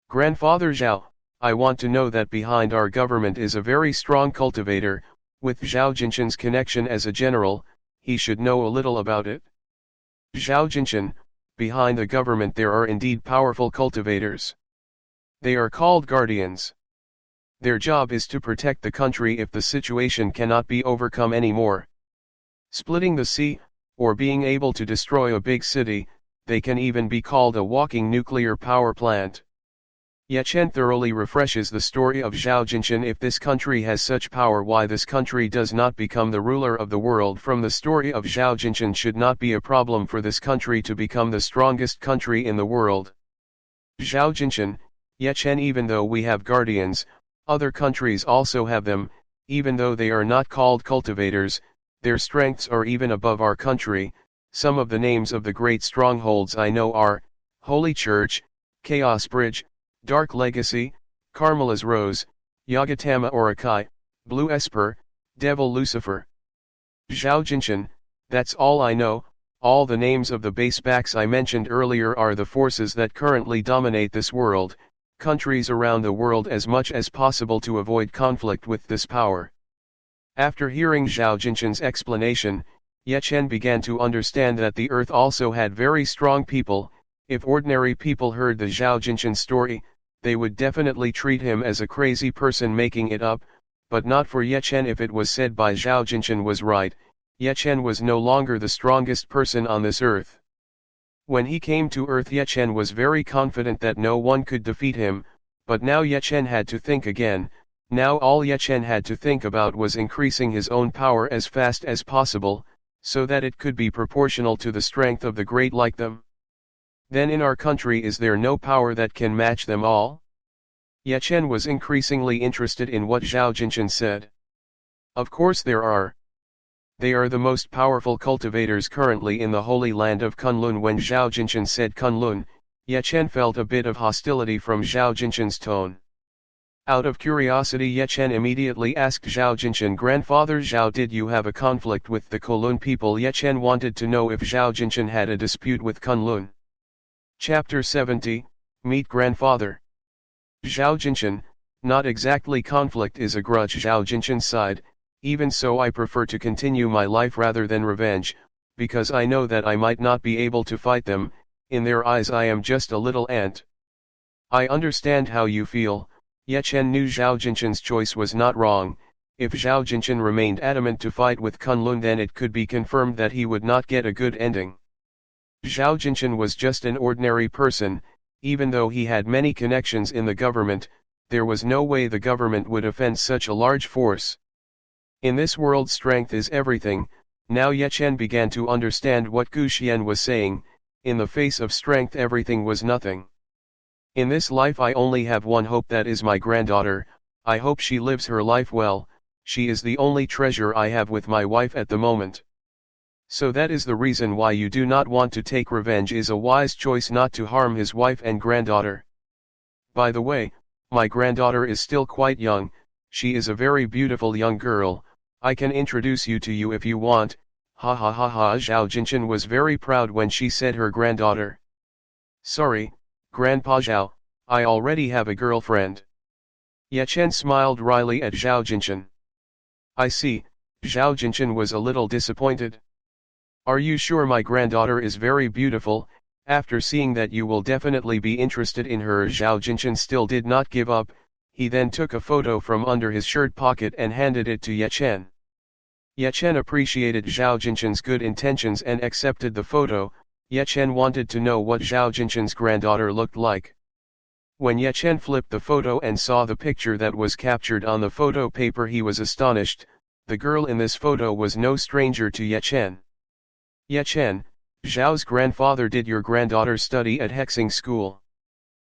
Grandfather Zhao, I want to know that behind our government is a very strong cultivator. With Zhao Jinshan's connection as a general, he should know a little about it. Zhao Jinshan, behind the government there are indeed powerful cultivators. They are called guardians. Their job is to protect the country if the situation cannot be overcome anymore. Splitting the sea, or being able to destroy a big city, they can even be called a walking nuclear power plant. Ye Chen thoroughly refreshes the story of Zhao Jinshan. If this country has such power, why this country does not become the ruler of the world from the story of Zhao Jinshan should not be a problem for this country to become the strongest country in the world. Zhao Jinshan, Ye Chen, even though we have guardians, other countries also have them, even though they are not called cultivators. Their strengths are even above our country. Some of the names of the great strongholds I know are, Holy Church, Chaos Bridge, Dark Legacy, Carmela's Rose, Yagatama Orakai, Blue Esper, Devil Lucifer. Zhao Jinshan, that's all I know. All the names of the base backs I mentioned earlier are the forces that currently dominate this world, countries around the world, as much as possible to avoid conflict with this power. After hearing Zhao Jinshan's explanation, Ye Chen began to understand that the earth also had very strong people. If ordinary people heard the Zhao Jinshan story, they would definitely treat him as a crazy person making it up, but not for Ye Chen. If it was said by Zhao Jinshan was right, Ye Chen was no longer the strongest person on this earth. When he came to earth, Ye Chen was very confident that no one could defeat him, but now Ye Chen had to think again. Now all Ye Chen had to think about was increasing his own power as fast as possible, so that it could be proportional to the strength of the great like them. Then in our country is there no power that can match them all? Ye Chen was increasingly interested in what Zhao Jinshan said. Of course there are. They are the most powerful cultivators currently in the Holy Land of Kunlun. When Zhao Jinshan said Kunlun, Ye Chen felt a bit of hostility from Zhao Jinshan's tone. Out of curiosity, Ye Chen immediately asked Zhao Jinshan, Grandfather Zhao, did you have a conflict with the Kunlun people? Ye Chen wanted to know if Zhao Jinshan had a dispute with Kunlun. Chapter 70, Meet Grandfather. Zhao Jinshan, not exactly conflict is a grudge. Zhao Jinshan sighed, even so I prefer to continue my life rather than revenge, because I know that I might not be able to fight them. In their eyes I am just a little ant. I understand how you feel. Ye Chen knew Zhao Jinshan's choice was not wrong. If Zhao Jinshan remained adamant to fight with Kunlun, then it could be confirmed that he would not get a good ending. Zhao Jinshan was just an ordinary person. Even though he had many connections in the government, there was no way the government would offend such a large force. In this world strength is everything. Now Ye Chen began to understand what Gu Xian was saying. In the face of strength everything was nothing. In this life I only have one hope, that is my granddaughter. I hope she lives her life well. She is the only treasure I have with my wife at the moment. So that is the reason why you do not want to take revenge. Is a wise choice not to harm his wife and granddaughter. By the way, my granddaughter is still quite young, she is a very beautiful young girl, I can introduce you to you if you want, ha ha ha ha. Zhao Jinchen was very proud when she said her granddaughter. Sorry, Grandpa Zhao, I already have a girlfriend. Ye Chen smiled wryly at Zhao Jinchen. I see, Zhao Jinchen was a little disappointed. Are you sure my granddaughter is very beautiful? After seeing that you will definitely be interested in her. Zhao Jinchen still did not give up, he then took a photo from under his shirt pocket and handed it to Ye Chen. Ye Chen appreciated Zhao Jinchen's good intentions and accepted the photo. Ye Chen wanted to know what Zhao Jinchen's granddaughter looked like. When Ye Chen flipped the photo and saw the picture that was captured on the photo paper, he was astonished. The girl in this photo was no stranger to Ye Chen. Ye Chen, Zhao's grandfather. Did your granddaughter study at Hexing School?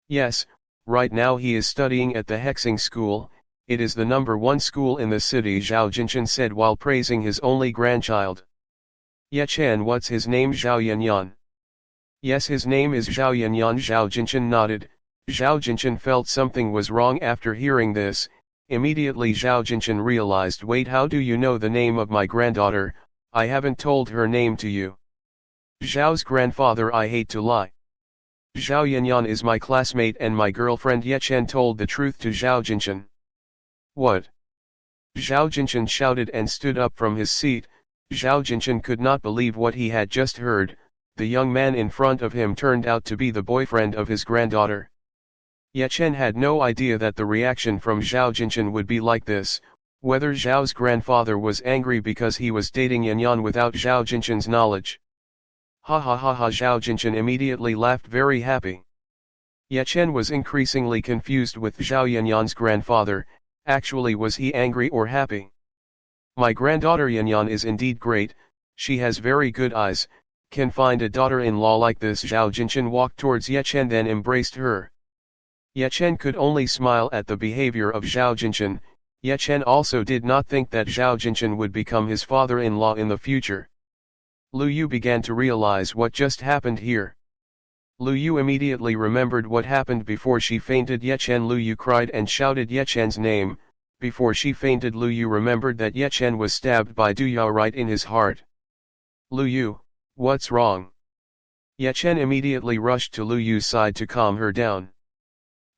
Yes, right now he is studying at the Hexing School, it is the #1 school in the city, Zhao Jinchen said while praising his only grandchild. Ye Chen, what's his name? Zhao Yanyan. Yes, his name is Zhao Yanyan. Zhao Jinchen nodded. Zhao Jinchen felt something was wrong after hearing this. Immediately Zhao Jinchen realized, wait, how do you know the name of my granddaughter? I haven't told her name to you. Zhao's grandfather, I hate to lie. Zhao Yanyan is my classmate and my girlfriend. Ye Chen told the truth to Zhao Jinchen. What? Zhao Jinchen shouted and stood up from his seat. Zhao Jinchen could not believe what he had just heard. The young man in front of him turned out to be the boyfriend of his granddaughter. Ye Chen had no idea that the reaction from Zhao Jinchen would be like this, whether Zhao's grandfather was angry because he was dating Yanyan without Zhao Jinchen's knowledge. Ha ha ha ha. Zhao Jinchen immediately laughed very happy. Ye Chen was increasingly confused with Zhao Yanyan's grandfather. Actually, was he angry or happy? My granddaughter Yanyan is indeed great, she has very good eyes, can find a daughter-in-law like this. Zhao Jinchen walked towards Ye Chen then embraced her. Ye Chen could only smile at the behavior of Zhao Jinchen. Ye Chen also did not think that Zhao Jinchen would become his father-in-law in the future. Lu Yu began to realize what just happened here. Lu Yu immediately remembered what happened before she fainted. Ye Chen. Lu Yu cried and shouted Ye Chen's name. Before she fainted, Lu Yu remembered that Ye Chen was stabbed by Du Yao right in his heart. Lu Yu, what's wrong? Ye Chen immediately rushed to Lu Yu's side to calm her down.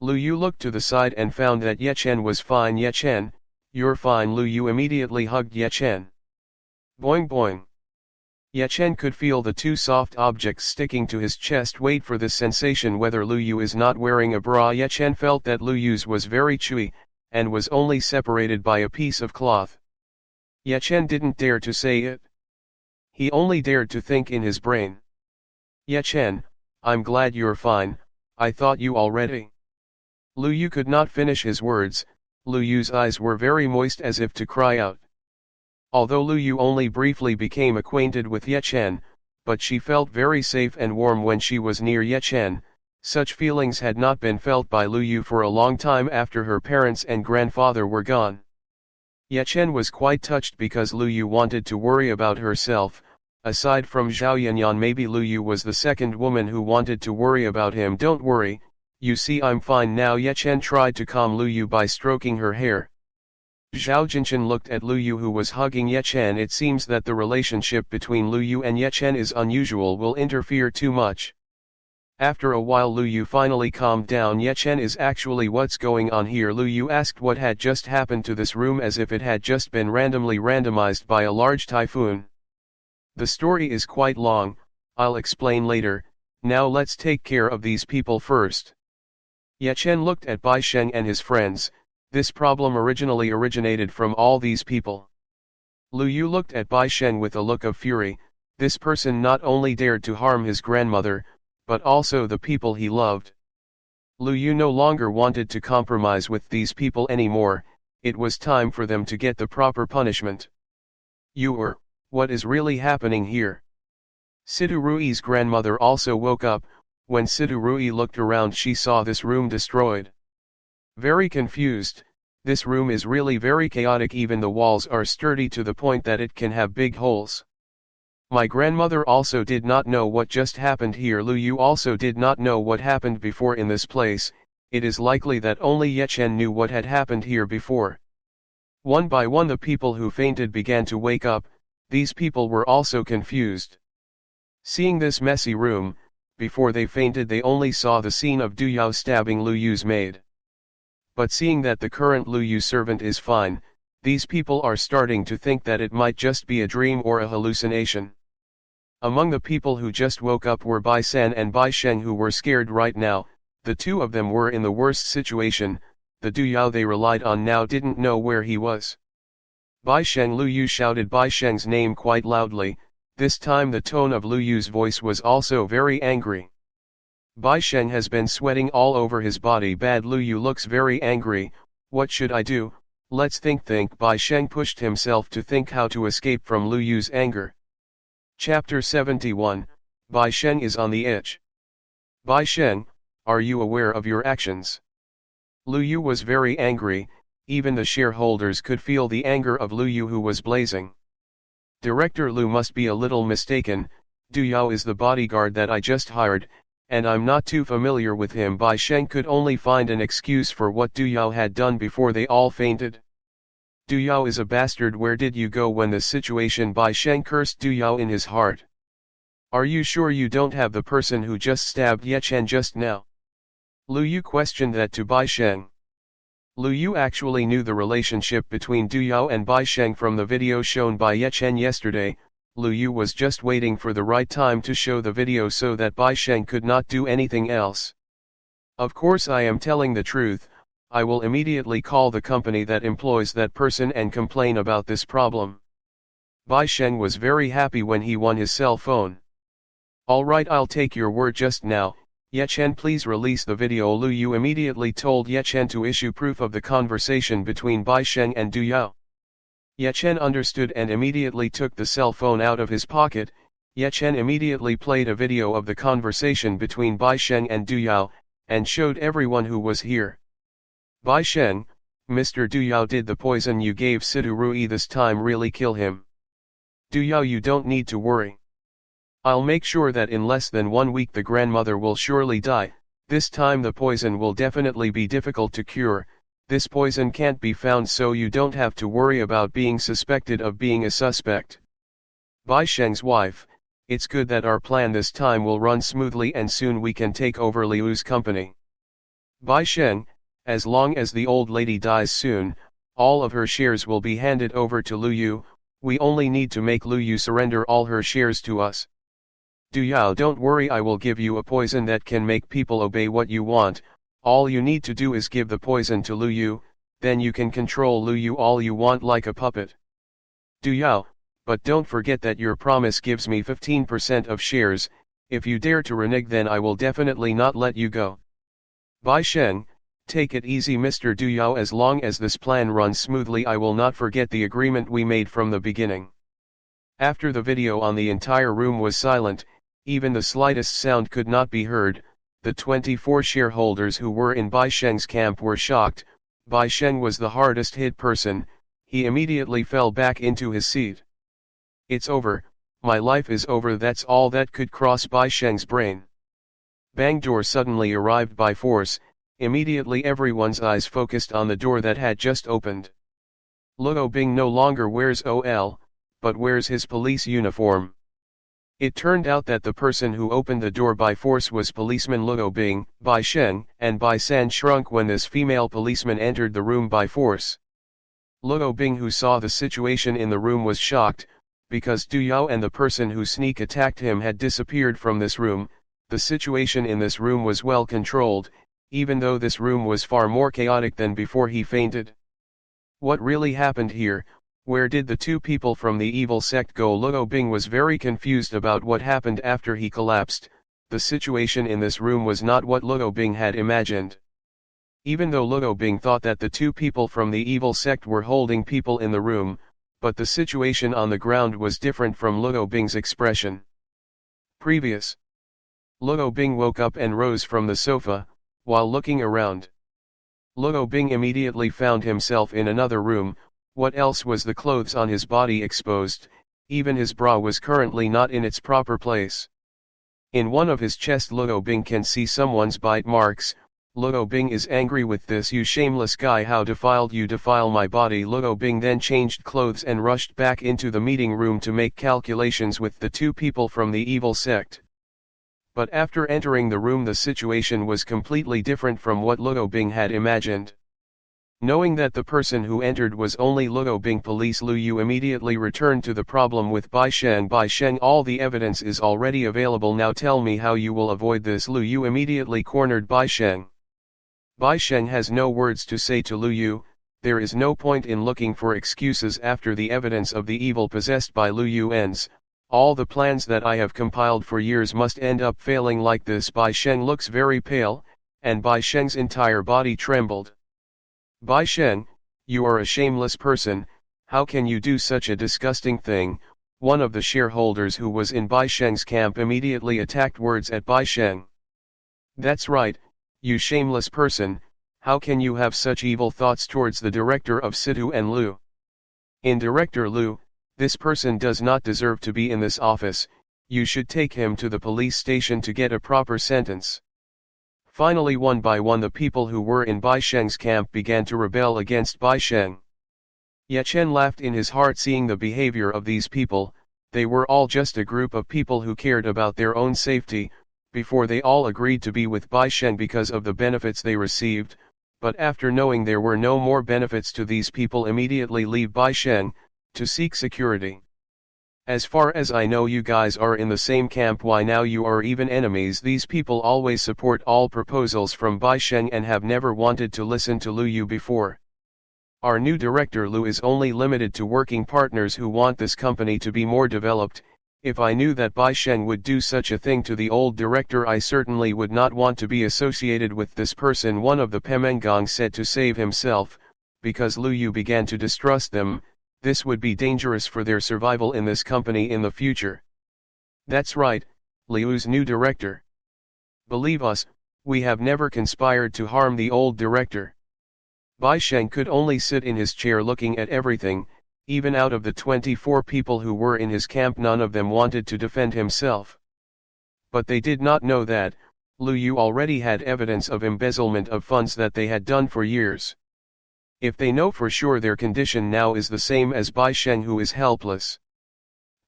Lu Yu looked to the side and found that Ye Chen was fine. Ye Chen, you're fine. Lu Yu immediately hugged Ye Chen. Boing boing. Ye Chen could feel the two soft objects sticking to his chest. Wait for this sensation. Whether Lu Yu is not wearing a bra. Ye Chen felt that Lu Yu's was very chewy, and was only separated by a piece of cloth. Ye Chen didn't dare to say it. He only dared to think in his brain. Ye Chen, I'm glad you're fine, I thought you already. Lu Yu could not finish his words. Lu Yu's eyes were very moist as if to cry out. Although Lu Yu only briefly became acquainted with Ye Chen, but she felt very safe and warm when she was near Ye Chen. Such feelings had not been felt by Lu Yu for a long time after her parents and grandfather were gone. Ye Chen was quite touched because Lu Yu wanted to worry about herself. Aside from Zhao Yanyan, maybe Lu Yu was the second woman who wanted to worry about him. Don't worry, you see I'm fine now. Ye Chen tried to calm Lu Yu by stroking her hair. Zhao Jinchen looked at Lu Yu who was hugging Ye Chen. It seems that the relationship between Lu Yu and Ye Chen is unusual, will interfere too much. After a while Lu Yu finally calmed down. Ye Chen, is actually what's going on here? Lu Yu asked what had just happened to this room as if it had just been randomly randomized by a large typhoon. The story is quite long, I'll explain later, now let's take care of these people first. Ye Chen looked at Bai Sheng and his friends. This problem originally originated from all these people. Lu Yu looked at Bai Sheng with a look of fury. This person not only dared to harm his grandmother, but also the people he loved. Lu Yu no longer wanted to compromise with these people anymore, it was time for them to get the proper punishment. What is really happening here? Sidu Rui's grandmother also woke up. When Sidu Rui looked around, she saw this room destroyed. Very confused, this room is really very chaotic, even the walls are sturdy to the point that it can have big holes. My grandmother also did not know what just happened here. Lu Yu also did not know what happened before in this place. It is likely that only Ye Chen knew what had happened here before. One by one the people who fainted began to wake up. These people were also confused. Seeing this messy room, before they fainted they only saw the scene of Du Yao stabbing Lu Yu's maid. But seeing that the current Lu Yu servant is fine, these people are starting to think that it might just be a dream or a hallucination. Among the people who just woke up were Bai San and Bai Sheng, who were scared right now. The two of them were in the worst situation. The Du Yao they relied on now didn't know where he was. Bai Sheng. Lu Yu shouted Bai Sheng's name quite loudly. This time the tone of Lu Yu's voice was also very angry. Bai Sheng has been sweating all over his body bad. Lu Yu looks very angry. What should I do? Let's think. Bai Sheng pushed himself to think how to escape from Lu Yu's anger. Chapter 71, Bai Sheng is on the edge. Bai Sheng, are you aware of your actions? Lu Yu was very angry. Even the shareholders could feel the anger of Lu Yu, who was blazing. Director Lu must be a little mistaken. Du Yao is the bodyguard that I just hired, and I'm not too familiar with him. Bai Sheng could only find an excuse for what Du Yao had done before they all fainted. Du Yao is a bastard. Where did you go when this situation? Bai Sheng cursed Du Yao in his heart. Are you sure you don't have the person who just stabbed Ye Chen just now? Lu Yu questioned that to Bai Sheng. Lu Yu actually knew the relationship between Du Yao and Bai Sheng from the video shown by Ye Chen yesterday. Lu Yu was just waiting for the right time to show the video so that Bai Sheng could not do anything else. Of course I am telling the truth. I will immediately call the company that employs that person and complain about this problem. Bai Sheng was very happy when he won his cell phone. Alright, I'll take your word just now. Ye Chen, please release the video. Lu Yu immediately told Ye Chen to issue proof of the conversation between Bai Sheng and Du Yao. Ye Chen understood and immediately took the cell phone out of his pocket. Ye Chen immediately played a video of the conversation between Bai Sheng and Du Yao, and showed everyone who was here. Bai Sheng, Mr. Du Yao, did the poison you gave Sidu Rui this time really kill him? Du Yao, you don't need to worry. I'll make sure that in less than 1 week the grandmother will surely die. This time the poison will definitely be difficult to cure. This poison can't be found, so you don't have to worry about being suspected of being a suspect. Bai Sheng's wife, it's good that our plan this time will run smoothly and soon we can take over Liu's company. Bai Sheng, as long as the old lady dies soon, all of her shares will be handed over to Lu Yu. We only need to make Lu Yu surrender all her shares to us. Du Yao, don't worry, I will give you a poison that can make people obey what you want. All you need to do is give the poison to Lu Yu, then you can control Lu Yu all you want like a puppet. Du Yao, but don't forget that your promise gives me 15% of shares. If you dare to renege, then I will definitely not let you go. Bai Sheng, take it easy Mr. Du Yao, as long as this plan runs smoothly I will not forget the agreement we made from the beginning. After the video on, the entire room was silent. Even the slightest sound could not be heard. The 24 shareholders who were in Bai Sheng's camp were shocked. Bai Sheng was the hardest hit person. He immediately fell back into his seat. It's over, my life is over. That's all that could cross Bai Sheng's brain. Bang, door suddenly arrived by force. Immediately everyone's eyes focused on the door that had just opened. Luo Bing no longer wears OL, but wears his police uniform. It turned out that the person who opened the door by force was policeman Luo Bing. Bai Sheng and Bai San shrunk when this female policeman entered the room by force. Luo Bing, who saw the situation in the room, was shocked, because Du Yao and the person who sneak attacked him had disappeared from this room. The situation in this room was well controlled, even though this room was far more chaotic than before he fainted. What really happened here? Where did the two people from the evil sect go? Luo Bing was very confused about what happened after he collapsed. The situation in this room was not what Luo Bing had imagined. Even though Luo Bing thought that the two people from the evil sect were holding people in the room, but the situation on the ground was different from Luo Bing's expression. Previous. Luo Bing woke up and rose from the sofa, while looking around. Luo Bing immediately found himself in another room. What else was the clothes on his body exposed? even his bra was currently not in its proper place. In one of his chest Luo Bing can see someone's bite marks. Luo Bing is angry with this. "You shameless guy, how defiled you defile my body." Luo Bing then changed clothes and rushed back into the meeting room to make calculations with the two people from the evil sect. But after entering the room the situation was completely different from what Luo Bing had imagined. Knowing that the person who entered was only Luo Bing police, Lu Yu immediately returned to the problem with Bai Sheng. "Bai Sheng, all the evidence is already available, now tell me how you will avoid this." Lu Yu immediately cornered Bai Sheng. Bai Sheng has no words to say to Lu Yu. There is no point in looking for excuses after the evidence of the evil possessed by Lu Yu ends. "All the plans that I have compiled for years must end up failing like this." Bai Sheng looks very pale, and Bai Sheng's entire body trembled. "Bai Sheng, you are a shameless person, how can you do such a disgusting thing?" One of the shareholders who was in Bai Sheng's camp immediately attacked words at Bai Sheng. "That's right, you shameless person, how can you have such evil thoughts towards the director of Situ and Lu? In Director Lu, this person does not deserve to be in this office, you should take him to the police station to get a proper sentence." Finally, one by one the people who were in Bai Sheng's camp began to rebel against Bai Sheng. Ye Chen laughed in his heart seeing the behavior of these people. They were all just a group of people who cared about their own safety. Before they all agreed to be with Bai Sheng because of the benefits they received, but after knowing there were no more benefits to these people immediately leave Bai Sheng, to seek security. "As far as I know you guys are in the same camp, why now you are even enemies?" These people always support all proposals from Bai Sheng and have never wanted to listen to Lu Yu before. Our new director Lu is only limited to working partners who want this company to be more developed. If I knew that Bai Sheng would do such a thing to the old director, I certainly would not want to be associated with this person, one of the Pemengong said to save himself, because Lu Yu began to distrust them. This would be dangerous for their survival in this company in the future. "That's right, Liu's new director. Believe us, we have never conspired to harm the old director." Bai Sheng could only sit in his chair looking at everything. Even out of the 24 people who were in his camp, none of them wanted to defend himself. But they did not know that Lu Yu already had evidence of embezzlement of funds that they had done for years. If they know for sure, their condition now is the same as Bai Sheng, who is helpless.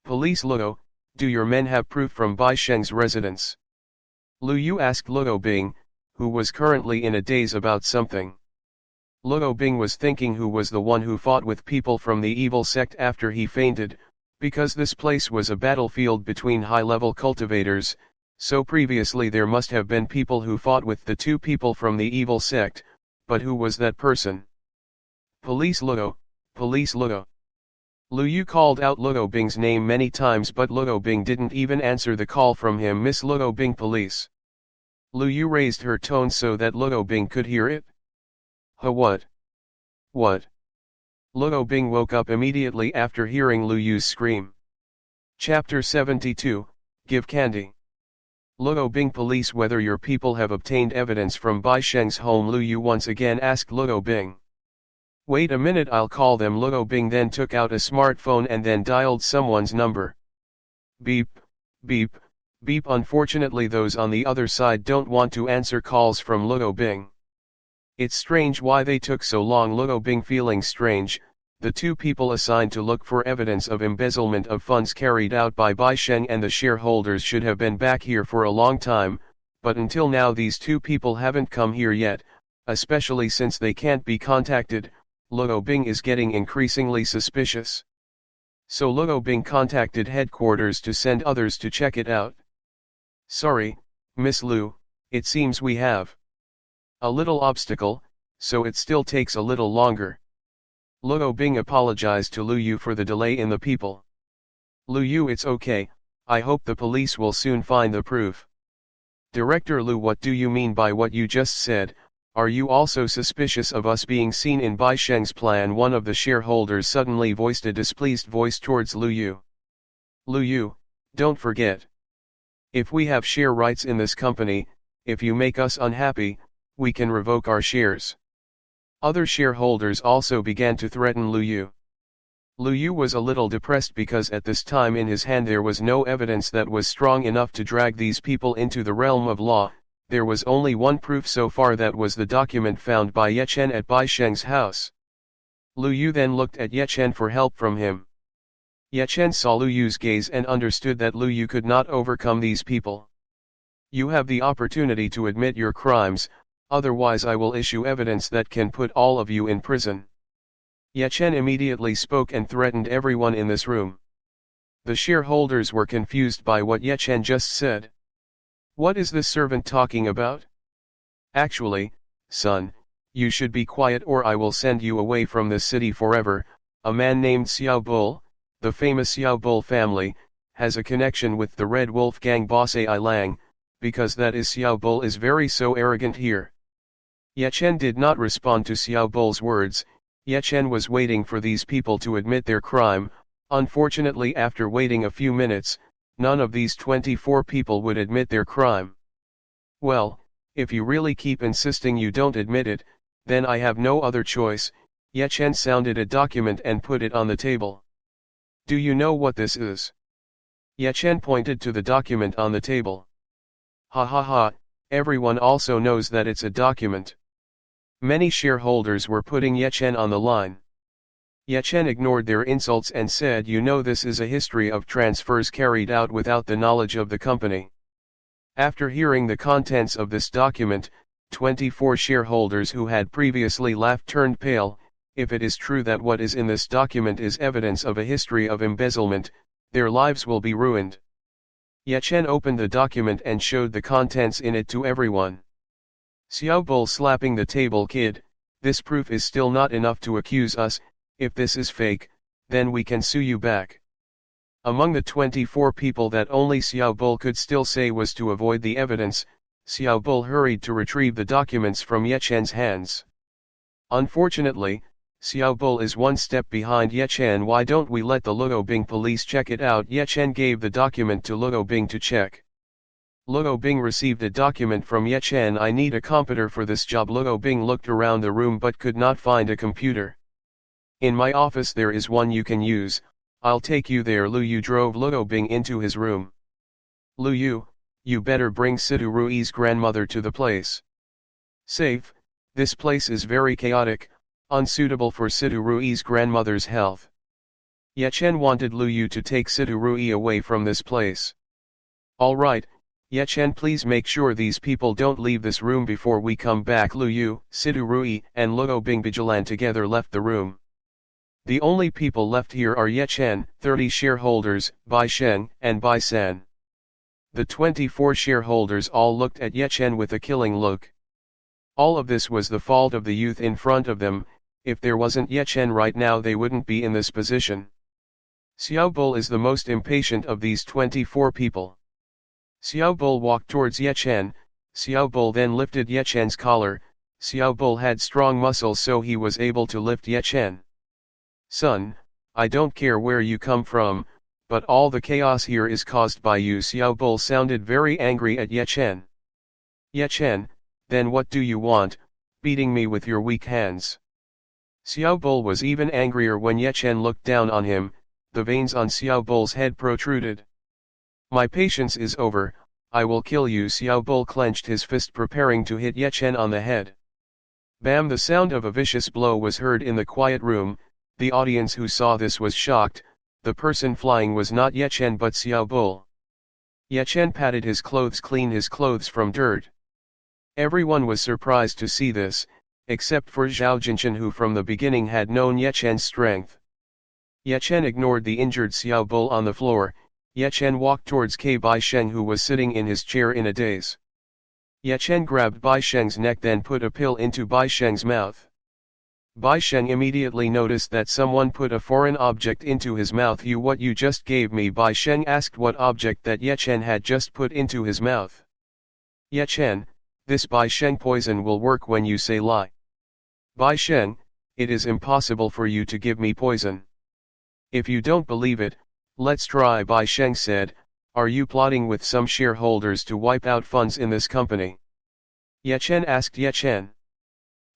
"Police Luo, do your men have proof from Bai Sheng's residence?" Lu Yu asked Luo Bing, who was currently in a daze about something. Luo Bing was thinking who was the one who fought with people from the evil sect after he fainted, because this place was a battlefield between high-level cultivators, so previously there must have been people who fought with the two people from the evil sect, but who was that person? "Police Luo, Police Luo." Lu Yu called out Luo Bing's name many times, but Luo Bing didn't even answer the call from him. "Miss Luo Bing, police." Lu Yu raised her tone so that Luo Bing could hear it. "Huh, what? What?" Luo Bing woke up immediately after hearing Lu Yu's scream. Chapter 72, Give Candy. "Luo Bing, police, whether your people have obtained evidence from Bai Sheng's home?" Lu Yu once again asked Luo Bing. "Wait a minute, I'll call them." Luo Bing then took out a smartphone and then dialed someone's number. Beep, beep, beep. Unfortunately those on the other side don't want to answer calls from Luo Bing. It's strange why they took so long. Luo Bing feeling strange. The two people assigned to look for evidence of embezzlement of funds carried out by Bai Sheng and the shareholders should have been back here for a long time, but until now these two people haven't come here yet, especially since they can't be contacted. Luo Bing is getting increasingly suspicious. So Luo Bing contacted headquarters to send others to check it out. "Sorry, Miss Lu, it seems we have a little obstacle, so it still takes a little longer." Luo Bing apologized to Lu Yu for the delay in the people. "Lu Yu, it's okay, I hope the police will soon find the proof." "Director Lu, what do you mean by what you just said? Are you also suspicious of us being seen in Bai Sheng's plan?" One of the shareholders suddenly voiced a displeased voice towards Lu Yu. "Lu Yu, don't forget. If we have share rights in this company, if you make us unhappy, we can revoke our shares." Other shareholders also began to threaten Lu Yu. Lu Yu was a little depressed because at this time in his hand there was no evidence that was strong enough to drag these people into the realm of law. There was only one proof so far, that was the document found by Ye Chen at Bai Sheng's house. Lu Yu then looked at Ye Chen for help from him. Ye Chen saw Lu Yu's gaze and understood that Lu Yu could not overcome these people. You have the opportunity to admit your crimes, otherwise I will issue evidence that can put all of you in prison. Ye Chen immediately spoke and threatened everyone in this room. The shareholders were confused by what Ye Chen just said. What is this servant talking about? Actually, son, you should be quiet or I will send you away from this city forever. A man named Xiao Bull, the famous Xiao Bull family, has a connection with the Red Wolf gang boss Ai Lang, because that is Xiao Bull is very so arrogant here. Ye Chen did not respond to Xiao Bull's words. Ye Chen was waiting for these people to admit their crime. Unfortunately, after waiting a few minutes, none of these 24 people would admit their crime. Well, if you really keep insisting you don't admit it, then I have no other choice. Ye Chen sounded a document and put it on the table. Do you know what this is? Ye Chen pointed to the document on the table. Ha ha ha, everyone also knows that it's a document. Many shareholders were putting Ye Chen on the line. Ye Chen ignored their insults and said, you know, this is a history of transfers carried out without the knowledge of the company. After hearing the contents of this document, 24 shareholders who had previously laughed turned pale. If it is true that what is in this document is evidence of a history of embezzlement, their lives will be ruined. Ye Chen opened the document and showed the contents in it to everyone. Xiao Bull slapping the table, kid, this proof is still not enough to accuse us. If this is fake, then we can sue you back. Among the 24 people that only Xiao Bull could still say was to avoid the evidence, Xiao Bull hurried to retrieve the documents from Ye Chen's hands. Unfortunately, Xiao Bull is one step behind Ye Chen. Why don't we let the Luo Bing police check it out? Ye Chen gave the document to Luo Bing to check. Luo Bing received a document from Ye Chen. I need a computer for this job. Luo Bing looked around the room but could not find a computer. In my office there is one you can use, I'll take you there. Lu Yu drove Luo Bing into his room. Lu Yu, you better bring Sidu Rui's grandmother to the place. Safe, this place is very chaotic, unsuitable for Sidu Rui's grandmother's health. Ye Chen wanted Lu Yu to take Sidu Rui away from this place. Alright, Ye Chen, please make sure these people don't leave this room before we come back. Lu Yu, Sidu Rui, and Luo Bing Bijilan together left the room. The only people left here are Ye Chen, 30 shareholders, Bai Sheng, and Bai San. The 24 shareholders all looked at Ye Chen with a killing look. All of this was the fault of the youth in front of them. If there wasn't Ye Chen right now, they wouldn't be in this position. Xiao Bull is the most impatient of these 24 people. Xiao Bull walked towards Ye Chen. Xiao Bull then lifted Ye Chen's collar. Xiao Bull had strong muscles, so he was able to lift Ye Chen. Son, I don't care where you come from, but all the chaos here is caused by you. Xiao Bull sounded very angry at Ye Chen. Ye Chen, then what do you want, beating me with your weak hands? Xiao Bull was even angrier when Ye Chen looked down on him. The veins on Xiao Bull's head protruded. My patience is over, I will kill you. Xiao Bull clenched his fist, preparing to hit Ye Chen on the head. Bam! The sound of a vicious blow was heard in the quiet room. The audience who saw this was shocked. The person flying was not Ye Chen but Xiao Bull. Ye Chen patted his clothes, cleaned his clothes from dirt. Everyone was surprised to see this, except for Zhao Jinshan, who from the beginning had known Ye Chen's strength. Ye Chen ignored the injured Xiao Bull on the floor. Ye Chen walked towards Bai Sheng, who was sitting in his chair in a daze. Ye Chen grabbed Bai Sheng's neck, then put a pill into Bai Sheng's mouth. Bai Sheng immediately noticed that someone put a foreign object into his mouth. What you just gave me? Bai Sheng asked what object that Ye Chen had just put into his mouth. Ye Chen, this Bai Sheng poison will work when you say lie. Bai Sheng, it is impossible for you to give me poison. If you don't believe it, let's try. Bai Sheng said, are you plotting with some shareholders to wipe out funds in this company? Ye Chen asked Ye Chen.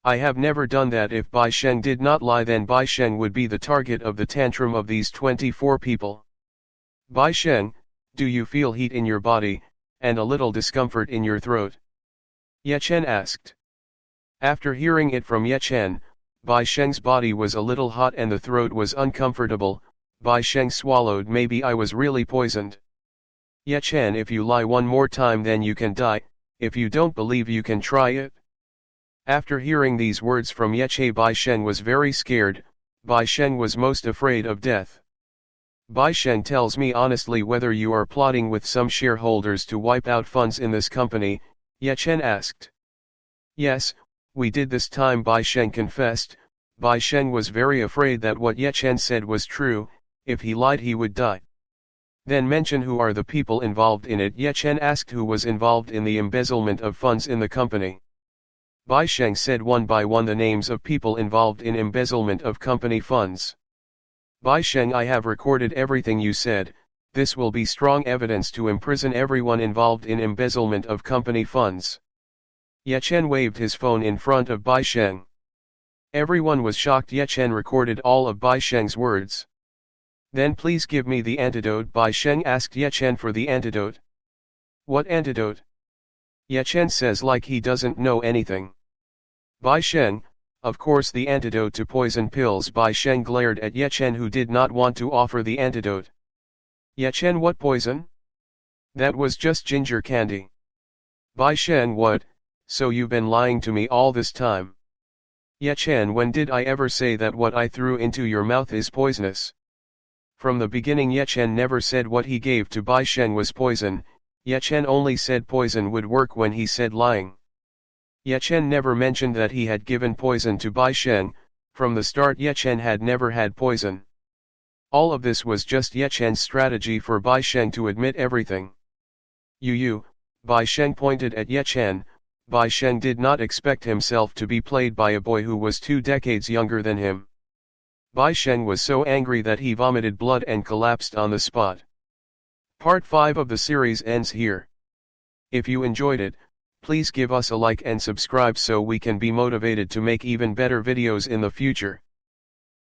I have never done that. If Bai Sheng did not lie, then Bai Sheng would be the target of the tantrum of these 24 people. Bai Sheng, do you feel heat in your body, and a little discomfort in your throat? Ye Chen asked. After hearing it from Ye Chen, Bai Sheng's body was a little hot and the throat was uncomfortable. Bai Sheng swallowed. Maybe I was really poisoned. Ye Chen, if you lie one more time then you can die. If you don't believe, you can try it. After hearing these words from Ye Chen, Bai Sheng was very scared. Bai Sheng was most afraid of death. Bai Sheng, tells me honestly whether you are plotting with some shareholders to wipe out funds in this company, Ye Chen asked. Yes, we did this time, Bai Sheng confessed. Bai Sheng was very afraid that what Ye Chen said was true. If he lied he would die. Then mention who are the people involved in it. Ye Chen asked who was involved in the embezzlement of funds in the company. Bai Sheng said one by one the names of people involved in embezzlement of company funds. Bai Sheng, I have recorded everything you said. This will be strong evidence to imprison everyone involved in embezzlement of company funds. Ye Chen waved his phone in front of Bai Sheng. Everyone was shocked. Ye Chen recorded all of Bai Sheng's words. Then please give me the antidote. Bai Sheng asked Ye Chen for the antidote. What antidote? Ye Chen says like he doesn't know anything. Bai Sheng, of course the antidote to poison pills. Bai Sheng glared at Ye Chen, who did not want to offer the antidote. Ye Chen, what poison? That was just ginger candy. Bai Sheng, what? So you've been lying to me all this time? Ye Chen, when did I ever say that what I threw into your mouth is poisonous? From the beginning Ye Chen never said what he gave to Bai Sheng was poison. Ye Chen only said poison would work when he said lying. Ye Chen never mentioned that he had given poison to Bai Sheng. From the start Ye Chen had never had poison. All of this was just Ye Chen's strategy for Bai Sheng to admit everything. You, Bai Sheng pointed at Ye Chen. Bai Sheng did not expect himself to be played by a boy who was 2 decades younger than him. Bai Sheng was so angry that he vomited blood and collapsed on the spot. Part 5 of the series ends here. If you enjoyed it, please give us a like and subscribe so we can be motivated to make even better videos in the future.